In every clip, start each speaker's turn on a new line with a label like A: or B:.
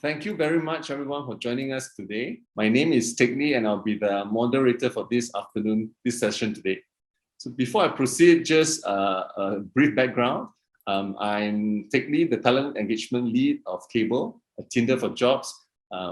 A: Thank you very much, everyone, for joining us today. My name is Teck Lee, and I'll be the moderator for this session today. So before I proceed, just a brief background. I'm Teck Lee, the talent engagement lead of Kabel, a Tinder for jobs.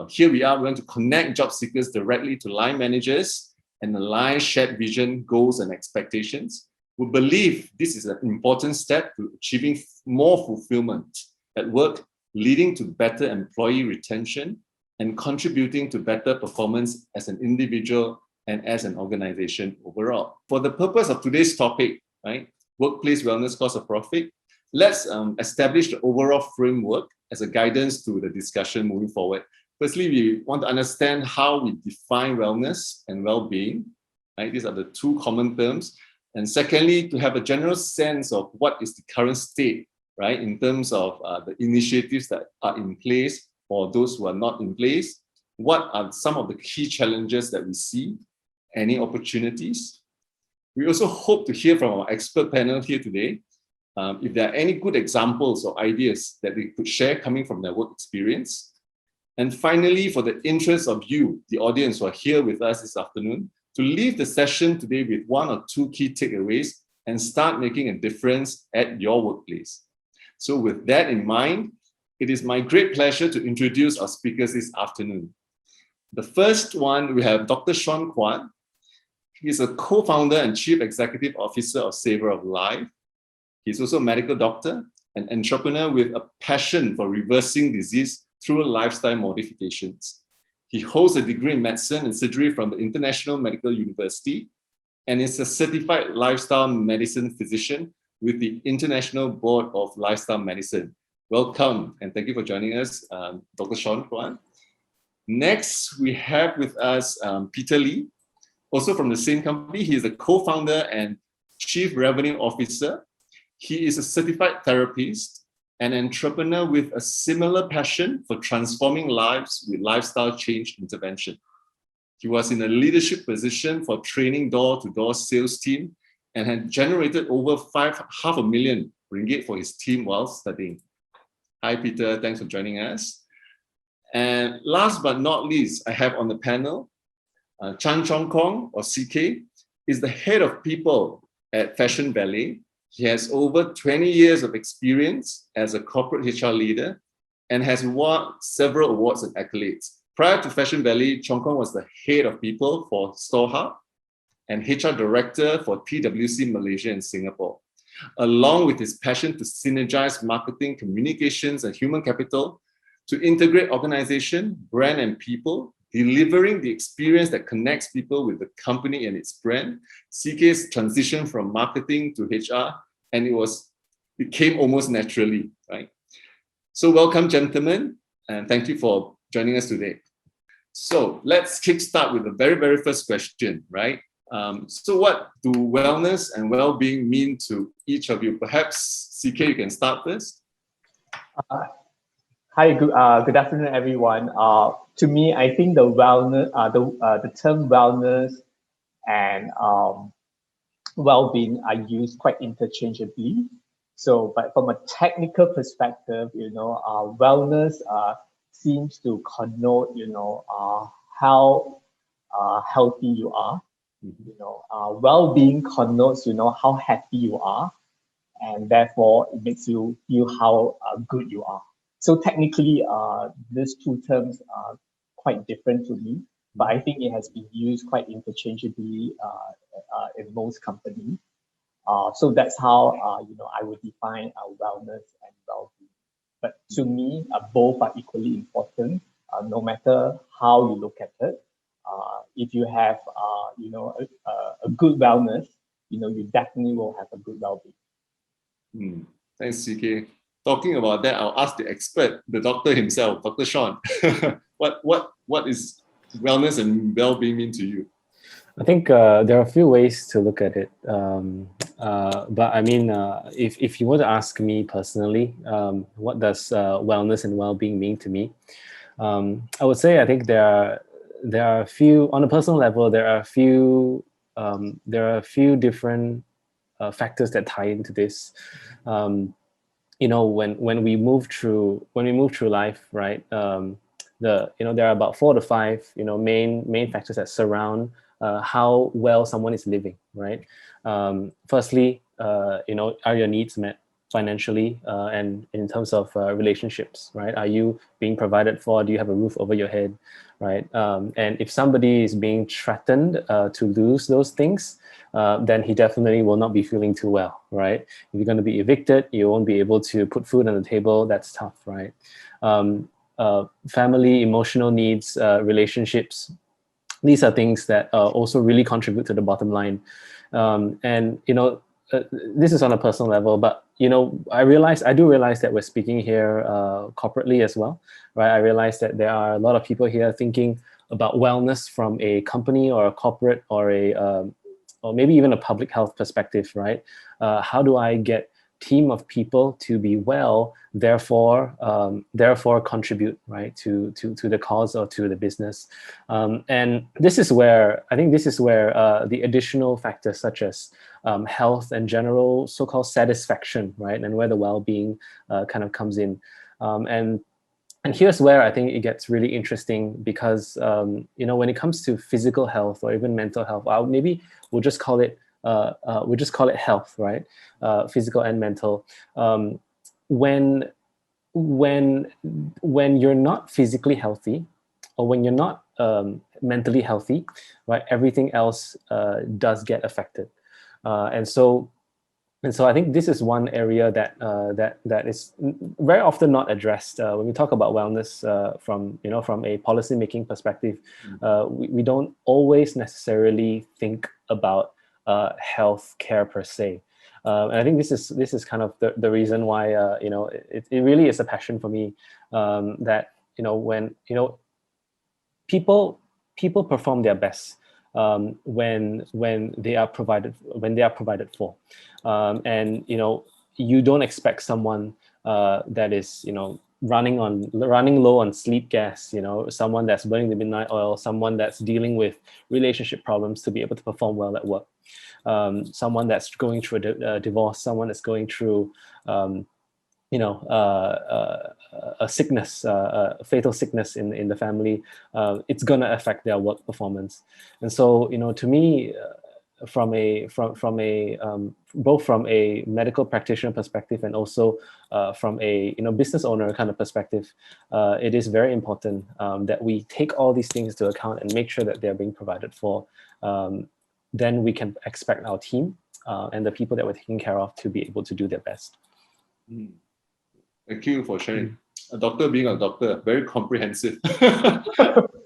A: Here we are going to connect job seekers directly to line managers and align shared vision, goals, and expectations. We believe this is an important step to achieving more fulfillment at work, leading to better employee retention and contributing to better performance as an individual and as an organization overall. For the purpose of today's topic, right, workplace wellness cost of profit, let's establish the overall framework as a guidance to the discussion moving forward. Firstly, we want to understand how we define wellness and well-being. Right? These are the two common terms. And secondly, to have a general sense of what is the current state, right, in terms of the initiatives that are in place or those who are not in place. What are some of the key challenges that we see? Any opportunities? We also hope to hear from our expert panel here today if there are any good examples or ideas that they could share coming from their work experience. And finally, for the interest of you, the audience who are here with us this afternoon, to leave the session today with one or two key takeaways and start making a difference at your workplace. So with that in mind, it is my great pleasure to introduce our speakers this afternoon. The first one, we have Dr. Shaun Kuan. He is a co-founder and chief executive officer of Savor of Life. He's also a medical doctor, an entrepreneur with a passion for reversing disease through lifestyle modifications. He holds a degree in medicine and surgery from the International Medical University and is a certified lifestyle medicine physician with the International Board of Lifestyle Medicine. Welcome, and thank you for joining us, Dr. Shaun Kuan. Next, we have with us Peter Lee, also from the same company. He is a co-founder and chief revenue officer. He is a certified therapist, an entrepreneur with a similar passion for transforming lives with lifestyle change intervention. He was in a leadership position for training door-to-door sales team and had generated over $500,000 ringgit for his team while studying. Hi, Peter. Thanks for joining us. And last but not least, I have on the panel, Chong or CK, is the head of people at Fashion Ballet. He has over 20 years of experience as a corporate HR leader and has won several awards and accolades. Prior to Fashion Ballet, Chong was the head of people for StoreHub and HR director for PwC Malaysia and Singapore. Along with his passion to synergize marketing, communications, and human capital to integrate organization, brand, and people, delivering the experience that connects people with the company and its brand, CK's transition from marketing to HR, and it came almost naturally, right? So welcome, gentlemen, and thank you for joining us today. So let's kickstart with the very, very first question, right? So what do wellness and well-being mean to each of you? Perhaps, CK, you can start first.
B: Hi, good afternoon, everyone. To me, I think the wellness, the term wellness and well-being are used quite interchangeably. So, but from a technical perspective, wellness seems to connote, how healthy you are. Well-being connotes, how happy you are, and therefore it makes you feel how good you are. So technically, these two terms are quite different to me, but I think it has been used quite interchangeably in most companies. So that's how I would define wellness and well-being. But to me, both are equally important, no matter how you look at it. If you have a good wellness, you definitely will have a good well-being.
A: Thanks, CK. Talking about that, I'll ask the expert, the doctor himself, Dr. Shaun. What is wellness and well-being mean to you?
C: I think there are a few ways to look at it. But I mean, if you were to ask me personally, what does wellness and well-being mean to me? I would say I think there are a few, on a personal level, there are a few different factors that tie into this. when we move through life, right? There are about 4 to 5 main factors that surround how well someone is living, right? Firstly, are your needs met financially, and in terms of relationships, right? Are you being provided for? Do you have a roof over your head, right? And if somebody is being threatened to lose those things, then he definitely will not be feeling too well, right? If you're going to be evicted, you won't be able to put food on the table. That's tough, right? Family, emotional needs, relationships. These are things that also really contribute to the bottom line. And this is on a personal level, but I do realize that we're speaking here corporately as well, right? I realize that there are a lot of people here thinking about wellness from a company or a corporate or or maybe even a public health perspective, right? How do I get team of people to be well, therefore contribute, right, to the cause or to the business? And this is where the additional factors such as health and general so-called satisfaction, right, and where the well-being kind of comes in. And here's where I think it gets really interesting, because when it comes to physical health or even mental health, maybe we'll just call it health, right? Physical and mental. When you're not physically healthy, or when you're not mentally healthy, right, everything else does get affected. And so I think this is one area that is very often not addressed when we talk about wellness from a policy making perspective. We don't always necessarily think about health care per se. And I think this is kind of the reason why it really is a passion for me, that when people perform their best when they are provided for, and you don't expect someone that is running low on sleep gas, someone that's burning the midnight oil, someone that's dealing with relationship problems to be able to perform well at work, someone that's going through a divorce, someone that's going through a sickness, a fatal sickness in the family. It's going to affect their work performance. And so to me, from a both from a medical practitioner perspective and also from a business owner kind of perspective, it is very important that we take all these things into account and make sure that they're being provided for. Then we can expect our team and the people that we're taking care of to be able to do their best.
A: Thank you for sharing. A doctor being a doctor, very comprehensive. I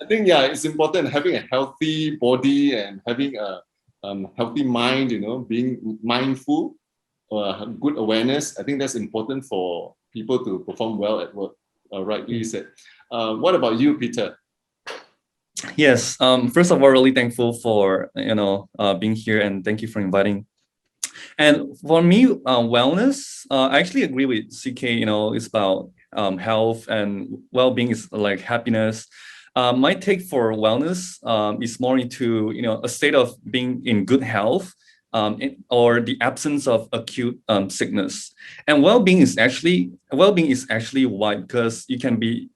A: think, it's important having a healthy body and having a healthy mind, being mindful, good awareness. I think that's important for people to perform well at work, rightly said. What about you, Peter?
D: Yes. First of all, really thankful for being here, and thank you for inviting. And for me, wellness, I actually agree with CK. It's about health, and well-being is like happiness. My take for wellness is more into a state of being in good health, or the absence of acute sickness. And well-being is actually wide, because you can be.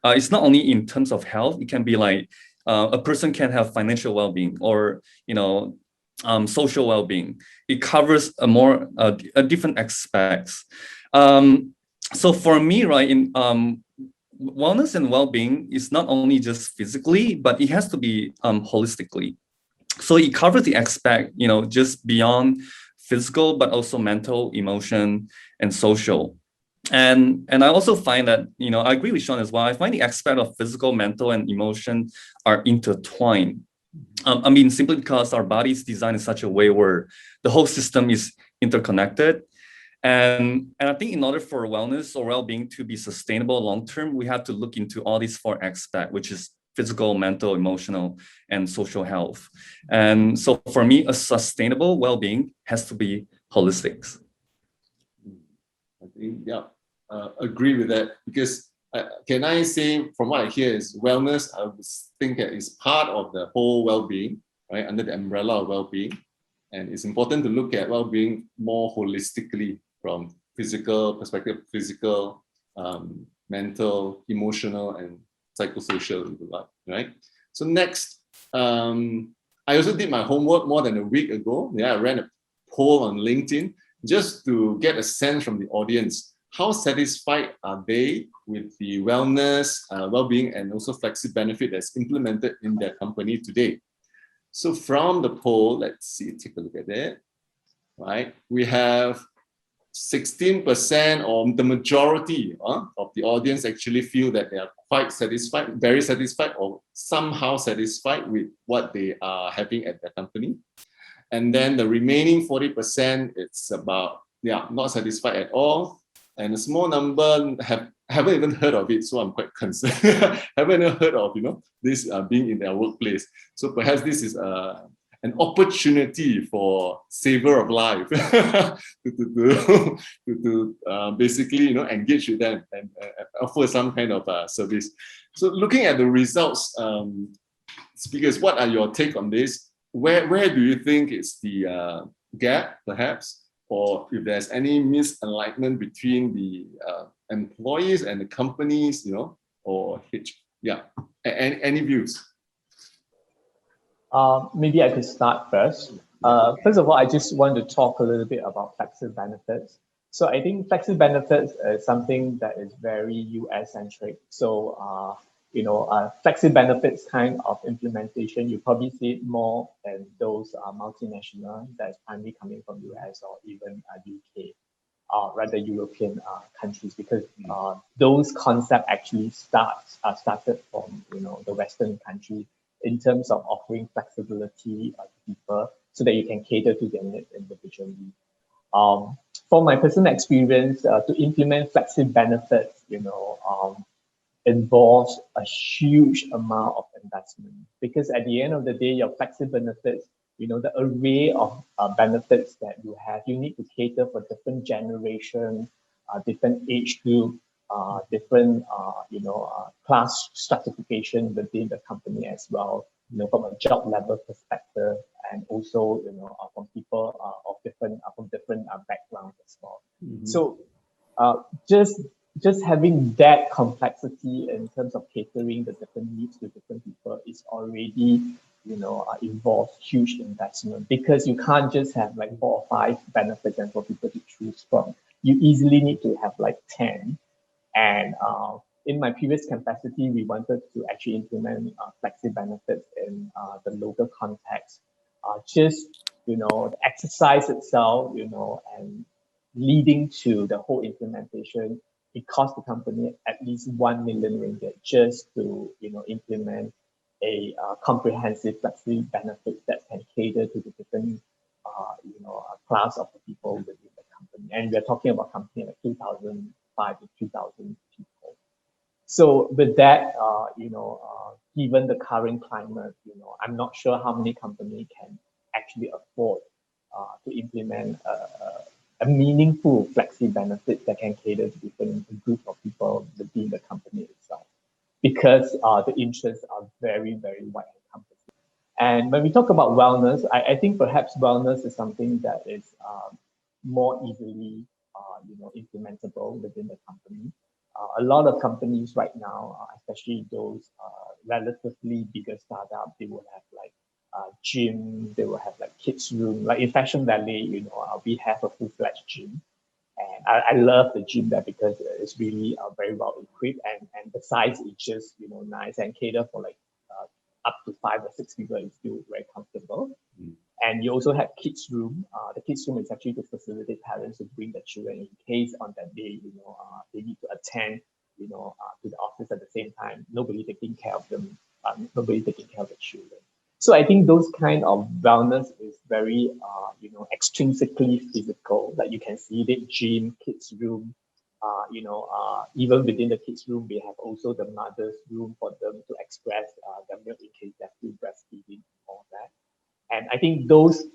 D: It's not only in terms of health. It can be like a person can have financial well-being, or social well-being. It covers a different aspects. So for me, right, in wellness and well-being is not only just physically, but it has to be holistically. So it covers the aspect, just beyond physical, but also mental, emotion, and social. And I also find that, I agree with Shaun as well. I find the aspect of physical, mental, and emotion are intertwined. Simply because our body is designed in such a way where the whole system is interconnected. And I think in order for wellness or well-being to be sustainable long-term, we have to look into all these 4 aspects, which is physical, mental, emotional, and social health. And so for me, a sustainable well-being has to be holistic.
A: I think, agree with that, because can I say, from what I hear, is wellness, I would think that is part of the whole well-being, right, under the umbrella of well-being. And it's important to look at well-being more holistically, from physical perspective, physical, mental, emotional, and psychosocial, if you like, right? So next, I also did my homework more than a week ago. Yeah, I ran a poll on LinkedIn just to get a sense from the audience. How satisfied are they with the wellness, well-being, and also flexi benefit that's implemented in their company today? So from the poll, let's see, take a look at it. Right, we have 16%, or the majority of the audience actually feel that they are quite satisfied, very satisfied, or somehow satisfied with what they are having at their company. And then the remaining 40%, it's about, not satisfied at all. And a small number haven't even heard of it, so I'm quite concerned. Haven't even heard of this being in their workplace. So perhaps this is an opportunity for saver of life to basically engage with them and offer some kind of service. So looking at the results, speakers, what are your take on this? Where do you think is the gap, perhaps, or if there's any misalignment between the employees and the companies, or any views?
B: Maybe I could start first. First of all, I just want to talk a little bit about flexi benefits. So I think flexi benefits is something that is very US centric. So, flexi benefits kind of implementation, you probably see it more in those multinational that's primarily coming from US or even UK, rather European countries, because those concepts actually started from the Western countries in terms of offering flexibility to people so that you can cater to their needs individually. For my personal experience, to implement flexi benefits, involves a huge amount of investment, because at the end of the day, your flexi benefits, the array of benefits that you have, you need to cater for different generations, different age group, different class stratification within the company as well, from a job level perspective, and also from people of different backgrounds as well. Mm-hmm. So just having that complexity in terms of catering the different needs to different people is already involves huge investment, because you can't just have like 4 or 5 benefits and for people to choose from. You easily need to have like 10. And in my previous capacity, we wanted to actually implement flexi benefits in the local context. The exercise itself, and leading to the whole implementation, it cost the company at least 1 million ringgit just to implement a comprehensive flexi benefit that can cater to the different class of the people within the company. And we're talking about company like 2,005 to 2,000 people. So with that, given the current climate, I'm not sure how many companies can actually afford to implement a meaningful flexi benefit that can cater to different group of people within the company itself, because the interests are very, very wide encompassing. And when we talk about wellness, I think perhaps wellness is something that is more easily implementable within the company. A lot of companies right now, especially those relatively bigger startups, they will have like gym, they will have like kids room. Like in Fashion Valley, we have a full-fledged gym. And I love the gym there because it's really very well equipped, and the size is just nice and cater for like up to 5 or 6 people. It's still very comfortable. Mm. And you also have kids room. The kids room is actually to facilitate parents to bring their children in case on that day they need to attend to the office at the same time. Nobody taking care of them. Nobody taking care of the children. So I think those kind of wellness is very, extrinsically physical. Like you can see the gym, kids room, even within the kids room, we have also the mother's room for them to express their milk in case they're still breastfeeding and all that. And I think those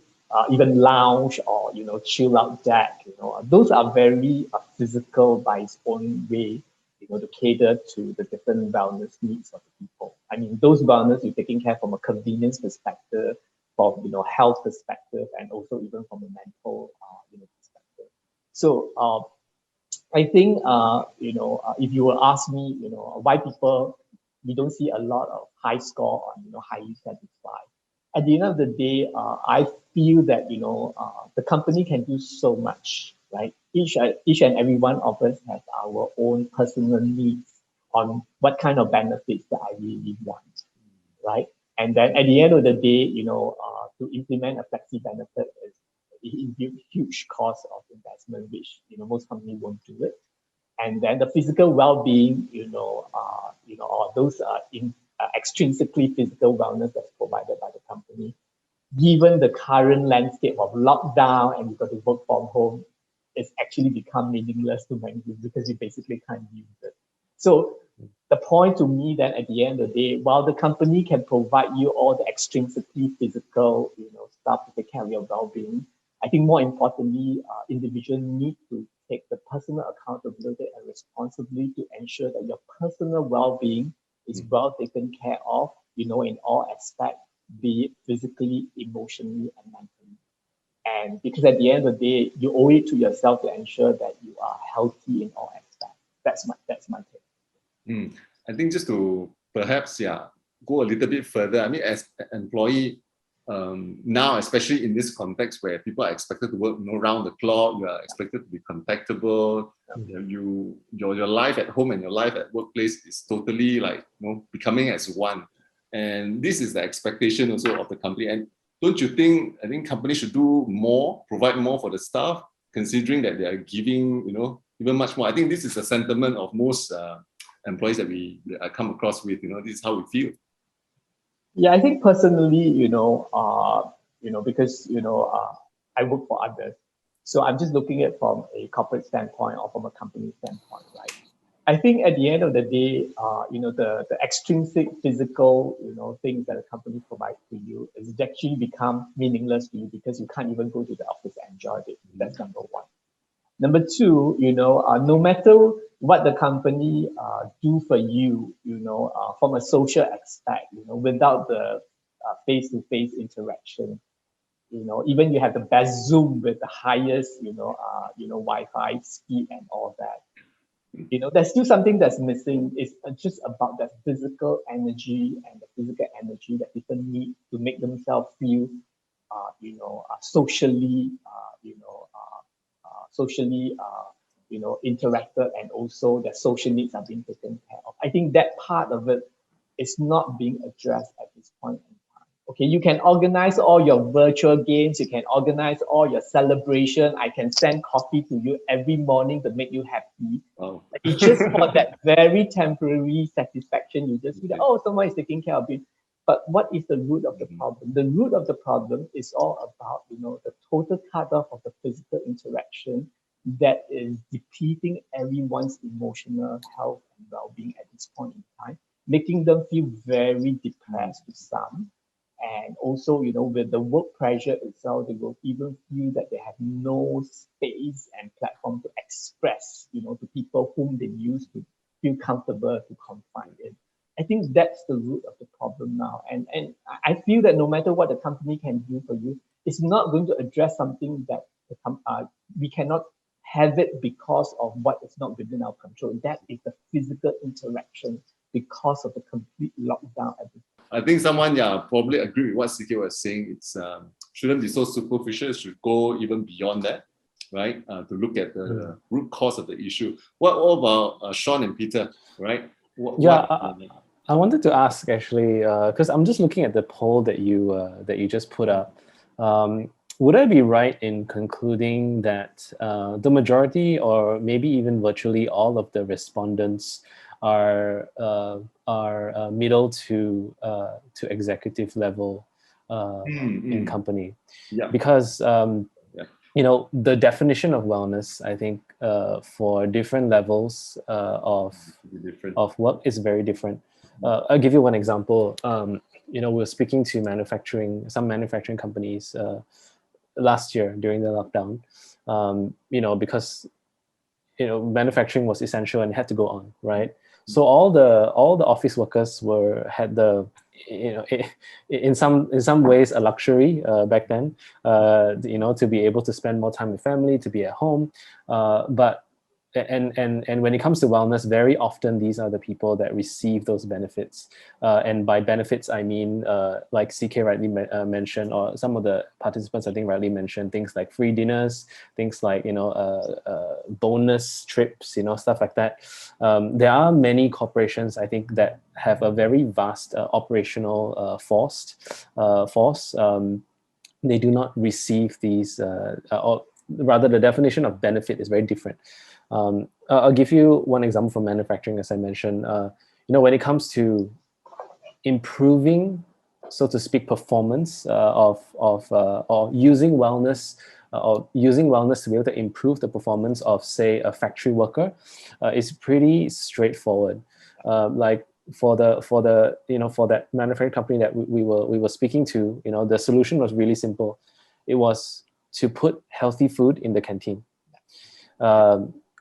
B: even lounge or, chill out deck, those are very physical by its own way, to cater to the different wellness needs of the people. I mean, those wellness you're taking care from a convenience perspective, from health perspective, and also even from a mental perspective. So I think, if you will ask me, why we don't see a lot of high score on, highly satisfied. At the end of the day, I feel that, the company can do so much, right? Each and every one of us has our own personal needs on what kind of benefits that I really want, right? And then at the end of the day, to implement a flexi benefit is a huge cost of investment, which most companies won't do it. And then the physical well-being, or those extrinsically physical wellness that's provided by the company, given the current landscape of lockdown and you've got to work from home, it's actually become meaningless to many people because you basically can't use it. So the point to me then at the end of the day, while the company can provide you all the extrinsically physical, stuff to take care of your well-being, I think more importantly, individuals need to take the personal accountability and responsibility to ensure that your personal well-being is well taken care of, in all aspects, be it physically, emotionally, and mentally. And because at the end of the day, you owe it to yourself to ensure that you are healthy in all aspects. That's my take.
A: I think just to perhaps go a little bit further. I mean, as an employee, now, especially in this context where people are expected to work round the clock, you are expected to be contactable. Your life at home and your life at workplace is totally becoming as one. And this is the expectation also of the company. And don't you think? I think companies should do more, provide more for the staff, considering that they are giving even much more. I think this is the sentiment of most employees that I come across with. This is how we feel.
B: Yeah, I think personally, because I work for others, so I'm just looking at it from a corporate standpoint or from a company standpoint, right? I think at the end of the day, the extrinsic physical, things that a company provides to you is actually become meaningless to you because you can't even go to the office and enjoy it. That's number one. Number two, no matter what the company do for you, from a social aspect, without the face-to-face interaction, even you have the best Zoom with the highest, Wi-Fi speed and all that, there's still something that's missing. It's just about that physical energy and the physical energy that people need to make themselves feel, socially, interacted, and also their social needs are being taken care of. I think that part of it is not being addressed at this point in time. Okay, you can organize all your virtual games, you can organize all your celebration. I can send coffee to you every morning to make you happy.
A: Oh.
B: It's just for that very temporary satisfaction. You just feel that, someone is taking care of you. But what is the root of the problem? The root of the problem is all about, the total cutoff of the physical interaction that is depleting everyone's emotional health and well-being at this point in time, making them feel very depressed to some. And also, with the work pressure itself, they will even feel that they have no space and platform to express, to people whom they used to feel comfortable to confide in. I think that's the root of the problem now. And I feel that no matter what the company can do for you, it's not going to address something that we cannot have it because of what is not within our control. That is the physical interaction because of the complete lockdown at this.
A: I think someone probably agree with what CK was saying. It's shouldn't be so superficial. It should go even beyond that, right? To look at the root cause of the issue. What about Shaun and Peter, right?
C: I wanted to ask actually, because I'm just looking at the poll that you just put up. Would I be right in concluding that the majority, or maybe even virtually all of the respondents, are middle to executive level in company?
A: Yeah.
C: Because the definition of wellness, I think, for different levels of work is very different. I'll give you one example. We're speaking to some manufacturing companies last year during the lockdown, because manufacturing was essential and had to go on, right? So all the office workers had the in some ways a luxury back then, to be able to spend more time with family, to be at home, but and when it comes to wellness, very often these are the people that receive those benefits. And by benefits, I mean, like CK rightly mentioned, or some of the participants I think rightly mentioned, things like free dinners, things like, bonus trips, stuff like that. There are many corporations, I think, that have a very vast operational force. They do not receive these, or rather the definition of benefit is very different. I'll give you one example from manufacturing, as I mentioned. When it comes to improving, so to speak, performance or using wellness to be able to improve the performance of, say, a factory worker, is pretty straightforward. Like for that manufacturing company that we were speaking to, the solution was really simple. It was to put healthy food in the canteen.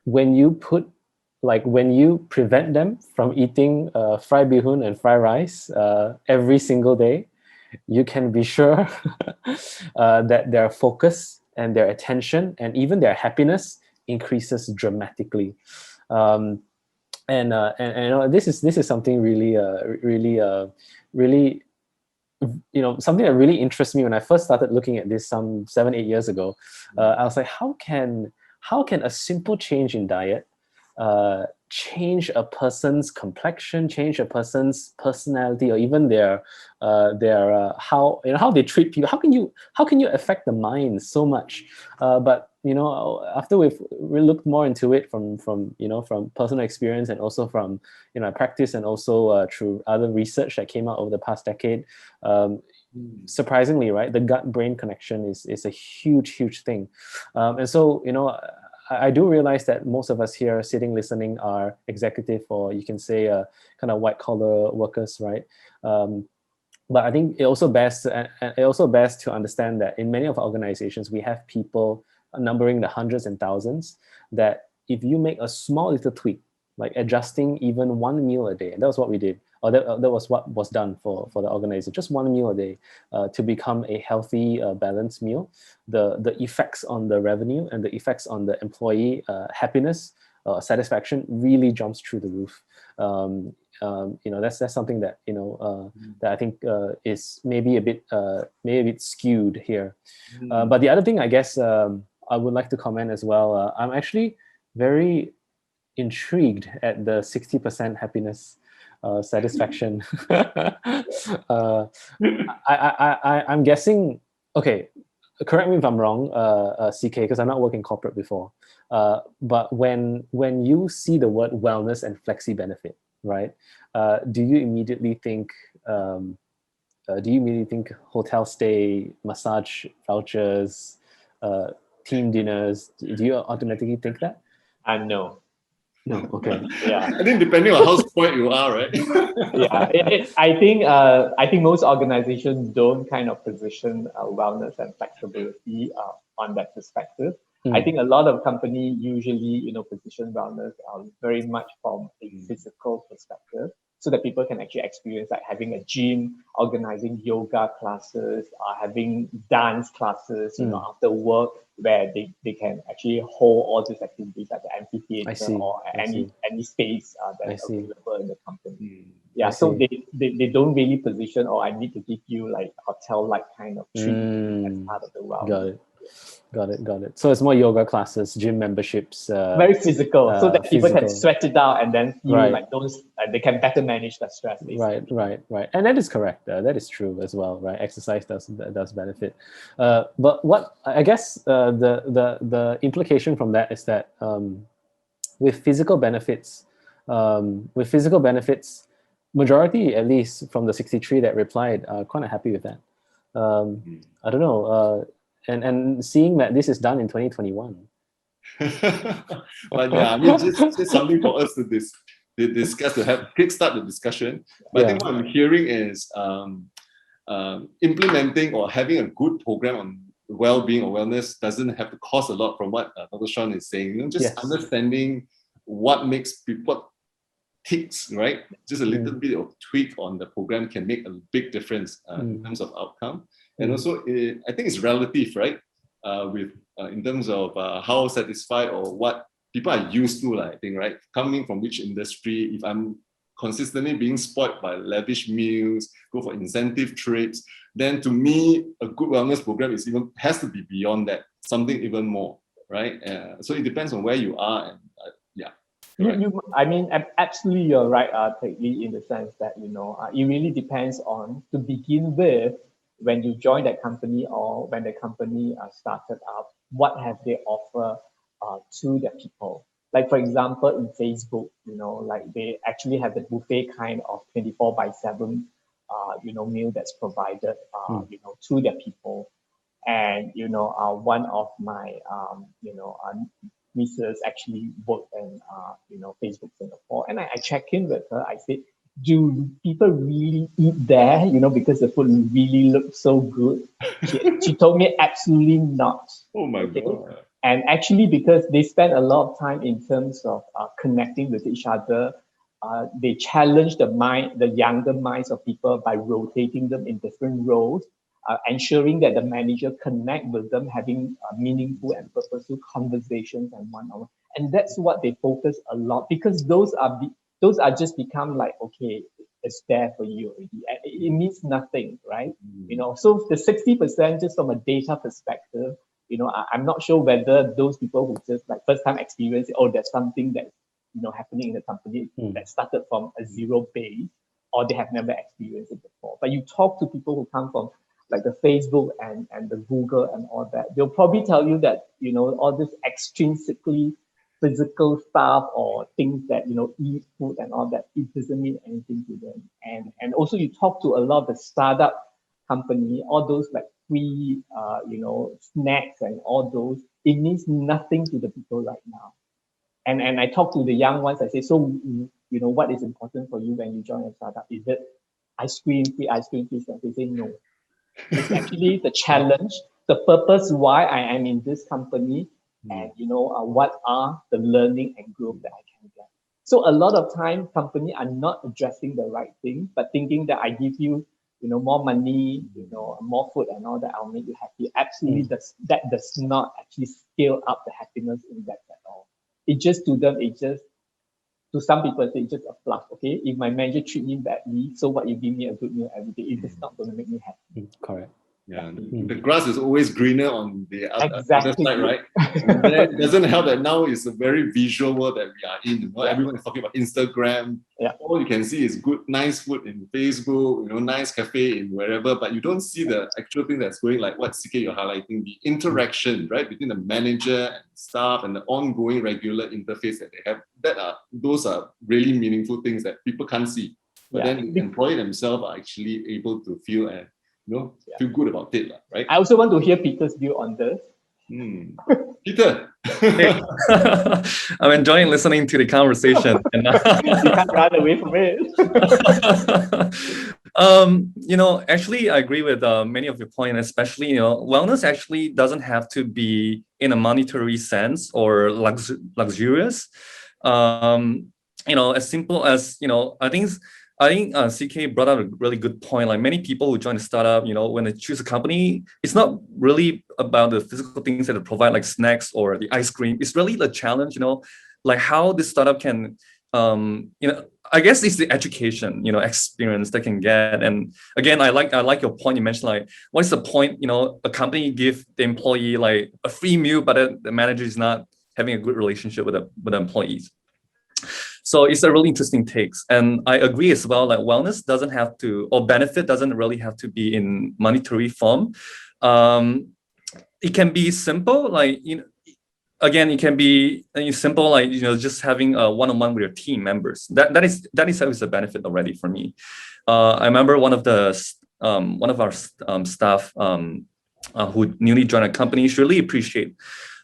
C: When you prevent them from eating fried bee hoon and fried rice every single day, you can be sure that their focus and their attention and even their happiness increases dramatically. And this is something really something that really interests me. When I first started looking at this some 7-8 years ago, I was like, how can a simple change in diet change a person's complexion, change a person's personality, or even their how they treat people? How can you affect the mind so much? But after we looked more into it from personal experience, and also from practice, and also through other research that came out over the past decade, surprisingly, right, the gut-brain connection is a huge thing. And so I do realize that most of us here sitting listening are executive, or you can say kind of white collar workers, right? But I think it also bears to understand that in many of our organizations, we have people numbering the hundreds and thousands, that if you make a small little tweak, like adjusting even one meal a day, and that was what we did, or that was what was done for the organization, just one meal a day to become a healthy, balanced meal, the effects on the revenue and the effects on the employee happiness, satisfaction really jumps through the roof. That's something that that I think is maybe a bit skewed here. But the other thing, I guess, I would like to comment as well. I'm actually very intrigued at the 60% happiness satisfaction. I'm guessing. Okay, correct me if I'm wrong, CK, because I'm not working corporate before. But when you see the word wellness and flexi benefit, right? Do you immediately think hotel stay, massage vouchers, team dinners? Do you automatically think that?
B: No.
C: No. Okay.
B: Yeah.
A: I think depending on how spoiled you are, right?
B: Yeah. I think most organizations don't kind of position wellness and flexibility on that perspective. I think a lot of companies usually position wellness very much from a physical perspective, so that people can actually experience, like having a gym, organizing yoga classes, having dance classes, after work, where they can actually hold all these activities at the amphitheater or any space that's available in the company. Yeah, so they don't really position, I need to give you like hotel-like kind of treatment as part of the wellness.
C: Got it. So it's more yoga classes, gym memberships.
B: Very physical, so that people can sweat it out and then feel like they can better manage their stress. Basically.
C: Right. And that is correct. That is true as well, right? Exercise does benefit. But what I guess the implication from that is that with physical benefits, majority, at least from the 63 that replied, are kind of happy with that. I don't know. And seeing that this is done in 2021.
A: But yeah, I mean, just something for us to discuss, to have kickstart the discussion. But I think what I'm hearing is implementing or having a good program on well-being or wellness doesn't have to cost a lot, from what Dr. Shaun is saying. Just understanding what makes people ticks, right? Just a little bit of tweak on the program can make a big difference in terms of outcome. And also, I think it's relative, right? In terms of how satisfied or what people are used to, I think, right? Coming from which industry, if I'm consistently being spoiled by lavish meals, go for incentive trips, then to me, a good wellness program has to be beyond that, something even more, right? So it depends on where you are, and
B: I mean, absolutely, you're right, Teck Lee, in the sense that, it really depends on, to begin with, when you join that company or when the company started up, what have they offer to their people? Like, for example, in Facebook, like they actually have the buffet kind of 24/7, meal that's provided, to their people. And, one of my, nieces actually worked in, Facebook Singapore. And I check in with her. I said, do people really eat there? Because the food really looks so good. She told me absolutely not.
A: Oh my God.
B: And actually, because they spend a lot of time in terms of connecting with each other, they challenge the younger minds of people by rotating them in different roles, ensuring that the manager connect with them, having meaningful and purposeful conversations and one-on-one. And that's what they focus a lot, because those are just become like, okay, it's there for you already. And it means nothing, right? So the 60%, just from a data perspective, I'm not sure whether those people who just like first time experience it, there's something that's happening in the company that started from a zero base, or they have never experienced it before. But you talk to people who come from like the Facebook and the Google and all that, they'll probably tell you that, all this extrinsically physical stuff or things that, eat food and all that, it doesn't mean anything to them. And also you talk to a lot of the startup company, all those like free, snacks and all those, it means nothing to the people right now. And I talk to the young ones, I say, so, what is important for you when you join a startup? Is it free ice cream, free stuff? They say no. It's actually the challenge, the purpose why I am in this company, and what are the learning and growth that I can get. So a lot of time, companies are not addressing the right thing, but thinking that I give you, more money, more food and all that, I'll make you happy. Absolutely, that does not actually scale up the happiness index at all. It just to them, to some people, it's just a fluff. Okay, if my manager treat me badly, so what? You give me a good meal every day, it's not going to make me happy.
C: Correct.
A: Yeah, the grass is always greener on the other
B: Exactly.
A: side, right? And then it doesn't help that now it's a very visual world that we are in. Everyone is talking about Instagram. All you can see is good, nice food in Facebook, nice cafe in wherever, but you don't see the actual thing that's going, like what CK you're highlighting, the interaction, right, between the manager and staff and the ongoing regular interface that they have. Those are really meaningful things that people can't see. But then the employee themselves are actually able to feel and feel good about it, right?
B: I also want to hear Peter's view on this.
A: Peter.
D: I'm enjoying listening to the conversation. And
B: you can't run away from it.
D: Actually, I agree with many of your points, especially, wellness actually doesn't have to be in a monetary sense or luxurious. As simple as, I think CK brought up a really good point. Like many people who join a startup, when they choose a company, it's not really about the physical things that they provide, like snacks or the ice cream. It's really the challenge, like how this startup can, I guess it's the education, experience they can get. And again, I like your point. You mentioned like, what's the point? A company give the employee like a free meal, but the manager is not having a good relationship with the employees. So it's a really interesting takes. And I agree as well, like wellness doesn't have to, or benefit doesn't really have to be in monetary form. It can be simple, like, again, it can be simple, like, just having a one-on-one with your team members. That is always a benefit already for me. I remember one of our staff who newly joined a company really appreciate,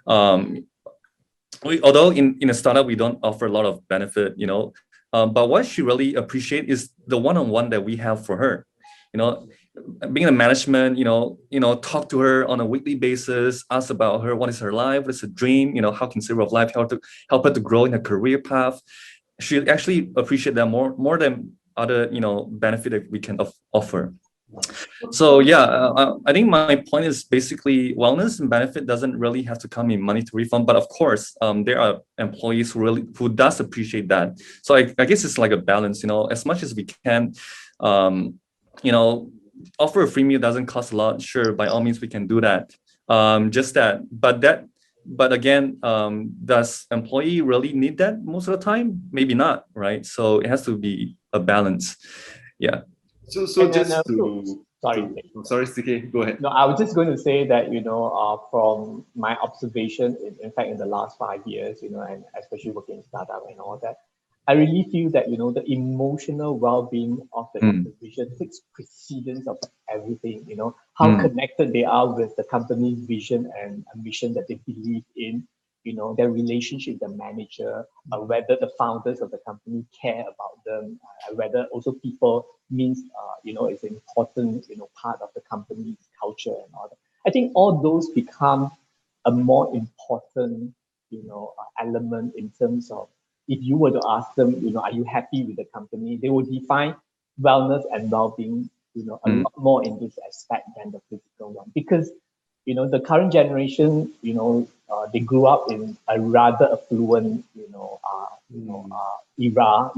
D: although in a startup we don't offer a lot of benefit, but what she really appreciate is the one-on-one that we have for her. Being in management, talk to her on a weekly basis, ask about her, what is her life, what is her dream, how can Zero of Life help her to grow in her career path. She actually appreciate that more than other benefit that we can offer. So yeah, I think my point is basically wellness and benefit doesn't really have to come in monetary form, but of course, there are employees who does appreciate that. So I guess it's like a balance, as much as we can, um, you know, offer a free meal doesn't cost a lot. Sure, by all means we can do that. Just that, but again, does employee really need that most of the time? Maybe not, right? So it has to be a balance. Yeah.
A: So
B: And
A: just
B: then,
A: to
B: sorry.
A: sorry, CK, go ahead.
B: No, I was just going to say that, from my observation, in fact, in the last 5 years, and especially working in startup and all that, I really feel that, the emotional well-being of the individual takes precedence of everything, how connected they are with the company's vision and a mission that they believe in, their relationship with the manager, whether the founders of the company care about them, whether also people means, it's an important, part of the company's culture and all that. I think all those become a more important, element in terms of if you were to ask them, are you happy with the company? They will define wellness and well-being, a lot more in this aspect than the physical one. Because, the current generation, they grew up in a rather affluent, era,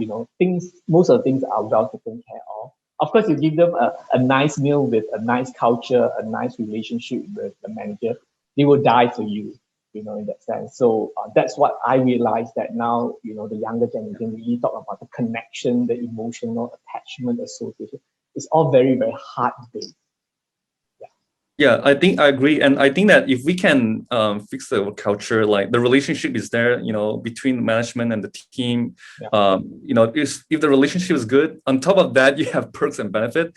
B: most of the things are well taken care of. Of course, you give them a nice meal with a nice culture, a nice relationship with the manager, they will die for you, in that sense. So that's what I realized that now, the younger generation really talk about the connection, the emotional attachment association. It's all very, very hard-based.
D: Yeah, I think I agree, and I think that if we can fix the culture, like the relationship is there, between management and the team.
B: Yeah.
D: If the relationship is good, on top of that, you have perks and benefit.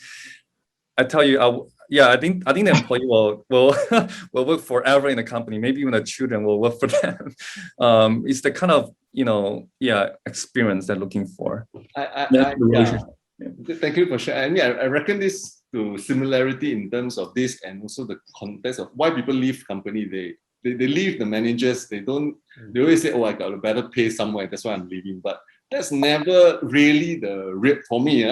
D: I tell you, I think the employee will will work forever in the company. Maybe even the children will work for them. It's the kind of experience they're looking for.
A: Thank you for sharing. I reckon this to similarity in terms of this and also the context of why people leave company. They leave the managers. They always say, oh, I got a better pay somewhere, that's why I'm leaving. But that's never really the real, for me,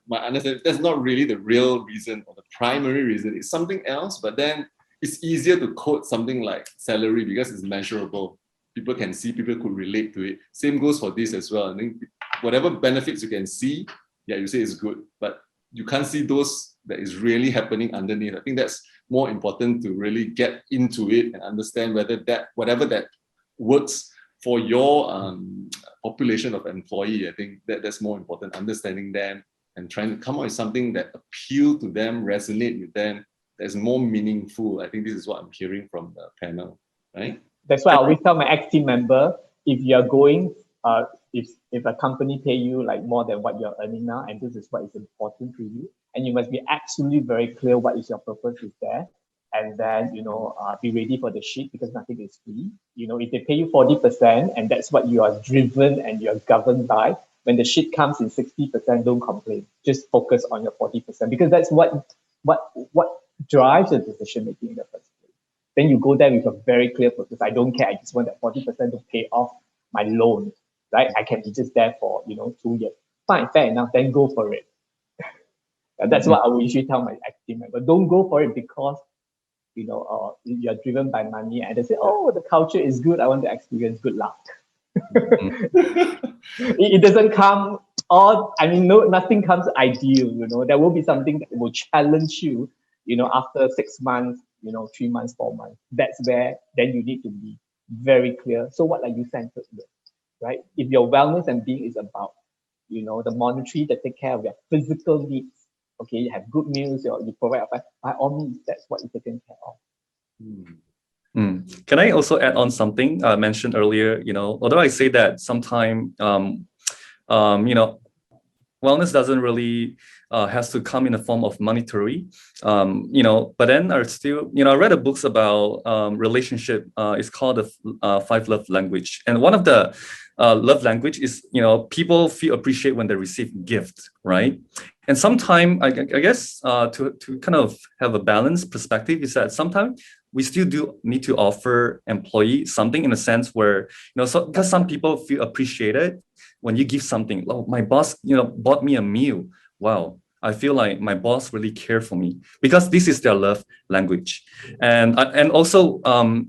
A: my understanding, that's not really the real reason or the primary reason. It's something else, but then it's easier to quote something like salary because it's measurable. People can see, people could relate to it. Same goes for this as well. I think whatever benefits you can see, you say it's good, but you can't see those that is really happening underneath. I think that's more important to really get into it and understand whether whatever that works for your population of employee. I think that's more important, understanding them and trying to come up with something that appeal to them, resonate with them, that's more meaningful. I think this is what I'm hearing from the panel, right?
B: That's why I always tell my ex-team member, if you're going, if a company pay you like more than what you're earning now, and this is what is important to you, and you must be absolutely very clear what is your purpose is there, and then be ready for the shit because nothing is free. If they pay you 40% and that's what you are driven and you're governed by, when the shit comes in 60%, don't complain. Just focus on your 40% because that's what drives the decision making in the first place. Then you go there with a very clear purpose. I don't care. I just want that 40% to pay off my loan, right? I can be just there for 2 years. Fine, fair enough. Then go for it. And that's what I will usually tell my ex-team member. Don't go for it because you're driven by money and they say, oh, the culture is good. I want to experience. Good luck. It doesn't come. Nothing comes ideal. There will be something that will challenge you. After 6 months, 3 months, 4 months. That's where then you need to be very clear. So what are you centered with, right? If your wellness and being is about, the monetary that take care of your physical needs, okay, you have good meals, you provide, by all means, that's what you're taking care of.
D: Can I also add on something mentioned earlier? Although I say that sometimes, wellness doesn't really has to come in the form of monetary, but then are still, I read a books about relationship. It's called the 5 love language. And one of the love language is, people feel appreciate when they receive gift, right? And sometimes, I guess, to kind of have a balanced perspective is that sometimes we still do need to offer employee something in a sense where, because some people feel appreciated when you give something. Oh, my boss, bought me a meal. Wow, I feel like my boss really care for me because this is their love language. And also,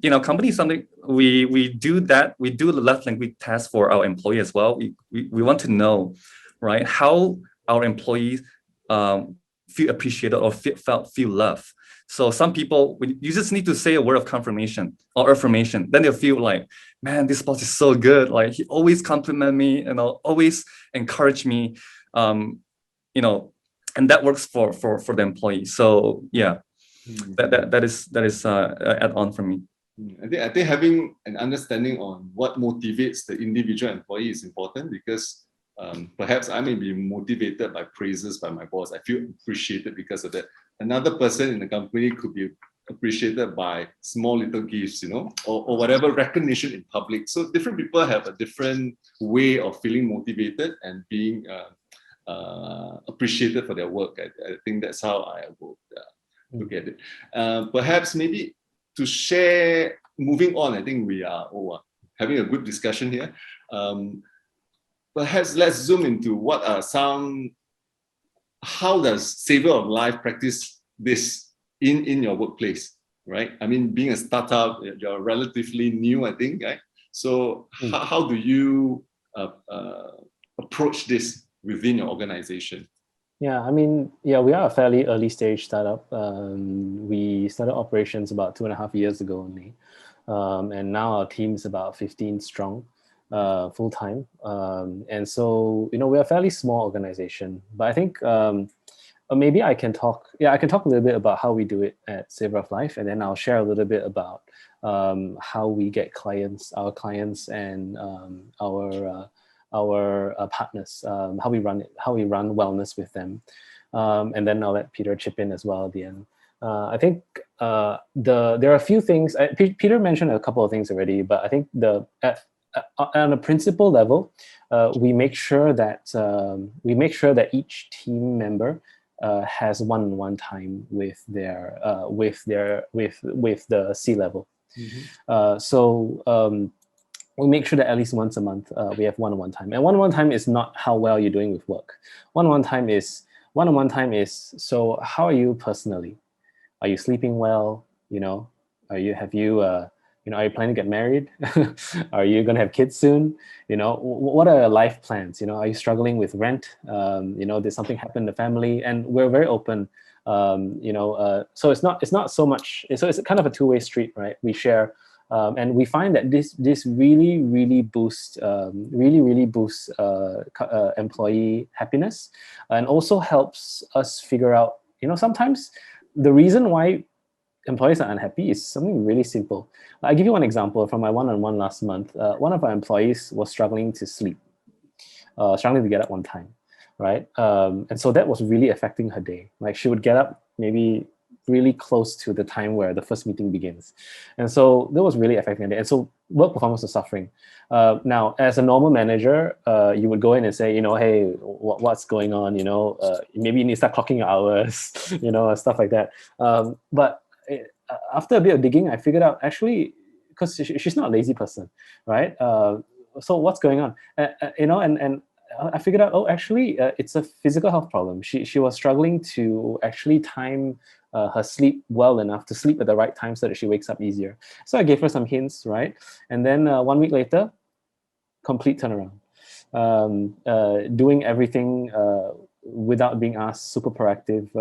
D: in our company, something we do that, we do the love language test for our employee as well. We want to know, right, how our employees feel appreciated or feel love. So some people, you just need to say a word of confirmation or affirmation, then they'll feel like, man, this boss is so good. Like he always compliment me and always encourage me, and that works for the employee. So yeah, that is add on for me.
A: I think having an understanding on what motivates the individual employee is important, because perhaps I may be motivated by praises by my boss. I feel appreciated because of that. Another person in the company could be appreciated by small little gifts, or whatever recognition in public. So different people have a different way of feeling motivated and being appreciated for their work. I think that's how I would look at it. Perhaps maybe to share, moving on, I think we are having a good discussion here. Perhaps let's zoom into what are how does Savor of Life practice this in your workplace, right? I mean, being a startup, you're relatively new, I think, right? So how do you approach this within your organization?
C: Yeah, I mean, we are a fairly early stage startup. We started operations about 2.5 years ago only. And now our team is about 15 strong, full time. And so, we're a fairly small organization, but I think maybe I can talk a little bit about how we do it at Savor of Life. And then I'll share a little bit about how we get our clients and our partners, how we run wellness with them. And then I'll let Peter chip in as well at the end. I think there are a few things. Peter mentioned a couple of things already, but I think on a principle level, we make sure that each team member has one-on-one time with the C-level. We make sure that at least once a month we have one-on-one time. And one-on-one time is not how well you're doing with work. One-on-one time is so how are you personally? Are you sleeping well? Are you planning to get married? Are you going to have kids soon? What are your life plans? Are you struggling with rent? Did something happen in the family? And we're very open. So it's not so much. So it's kind of a two-way street, right? We share. And we find that this really boosts employee happiness, and also helps us figure out, sometimes the reason why employees are unhappy is something really simple. I'll give you one example from my one-on-one last month. One of our employees was struggling to sleep, struggling to get up on time, right? And so that was really affecting her day. Like she would get up maybe really close to the time where the first meeting begins. And so that was really affecting her day. And so work performance was suffering. Now, as a normal manager, you would go in and say, hey, what's going on? Maybe you need to start clocking your hours, stuff like that. But after a bit of digging, I figured out actually, because she's not a lazy person, right? So what's going on? And I figured out, actually, it's a physical health problem. She was struggling to actually time her sleep well enough to sleep at the right time so that she wakes up easier. So I gave her some hints, right? And then 1 week later, complete turnaround. Doing everything without being asked, super proactive.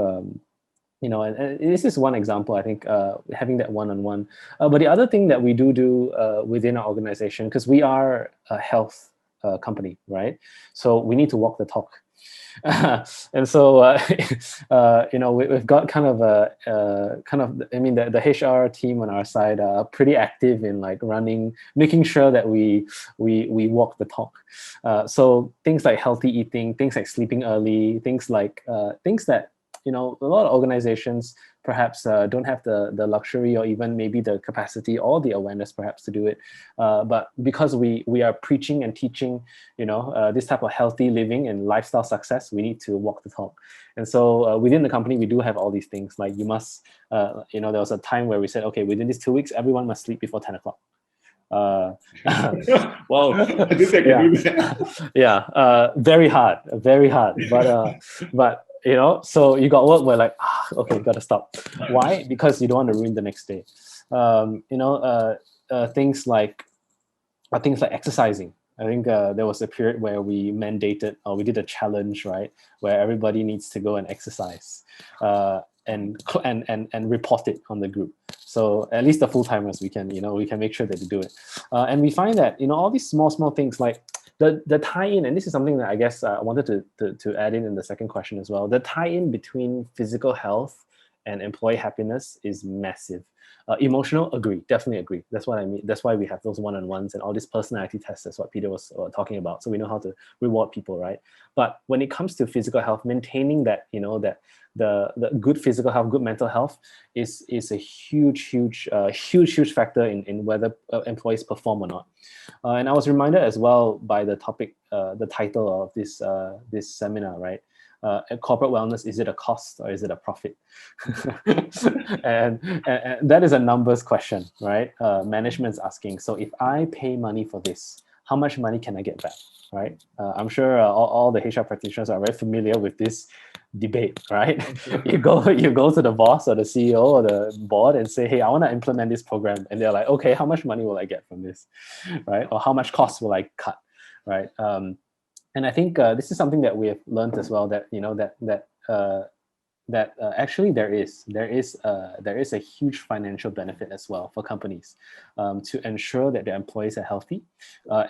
C: And this is one example, I think, having that one-on-one. But the other thing that we do within our organization, because we are a health company, right? So we need to walk the talk. And so, we've got the HR team on our side are pretty active in making sure that we walk the talk. So things like healthy eating, things like sleeping early, things that, a lot of organizations perhaps don't have the luxury or even maybe the capacity or the awareness perhaps to do it. But because we are preaching and teaching, this type of healthy living and lifestyle success, we need to walk the talk. And so within the company, we do have all these things like you must, there was a time where we said, okay, within these 2 weeks, everyone must sleep before 10 o'clock.
A: Wow, I didn't think I could do that.
C: Yeah, very hard, but so you got work, we're like, okay, gotta stop. Why? Because you don't want to ruin the next day. Things like exercising. I think there was a period where we mandated, or we did a challenge, right, where everybody needs to go and exercise, and report it on the group. So at least the full timers, we can make sure that they do it. And we find that all these small things like the tie-in, and this is something that I guess I wanted to add in the second question as well. The tie-in between physical health and employee happiness is massive. Emotional, definitely agree. That's what I mean. That's why we have those one-on-ones and all these personality tests. That's what Peter was talking about. So we know how to reward people, right? But when it comes to physical health, maintaining that, that the good physical health, good mental health is a huge factor in whether employees perform or not. And I was reminded as well by the topic, the title of this seminar, right? Corporate wellness, is it a cost or is it a profit? and that is a numbers question, right? Management's asking, so if I pay money for this, how much money can I get back, right? I'm sure all the HR practitioners are very familiar with this debate, right? you go to the boss or the CEO or the board and say, hey, I want to implement this program, and they're like, okay, how much money will I get from this, right? Or how much cost will I cut, right? And I think this is something that we have learned as well, that actually there is a huge financial benefit as well for companies to ensure that their employees are healthy,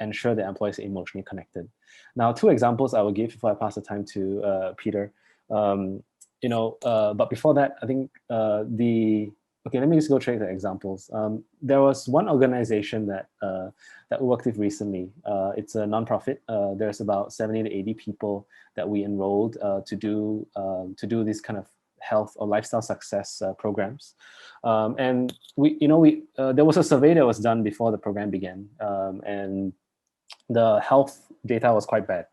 C: ensure that employees are emotionally connected. Now, two examples I will give before I pass the time to Peter. But before that, I think okay, let me just go straight to examples. There was one organization that we worked with recently. It's a nonprofit. There's about 70 to 80 people that we enrolled to do this kind of health or lifestyle success programs. And there was a survey that was done before the program began, and the health data was quite bad.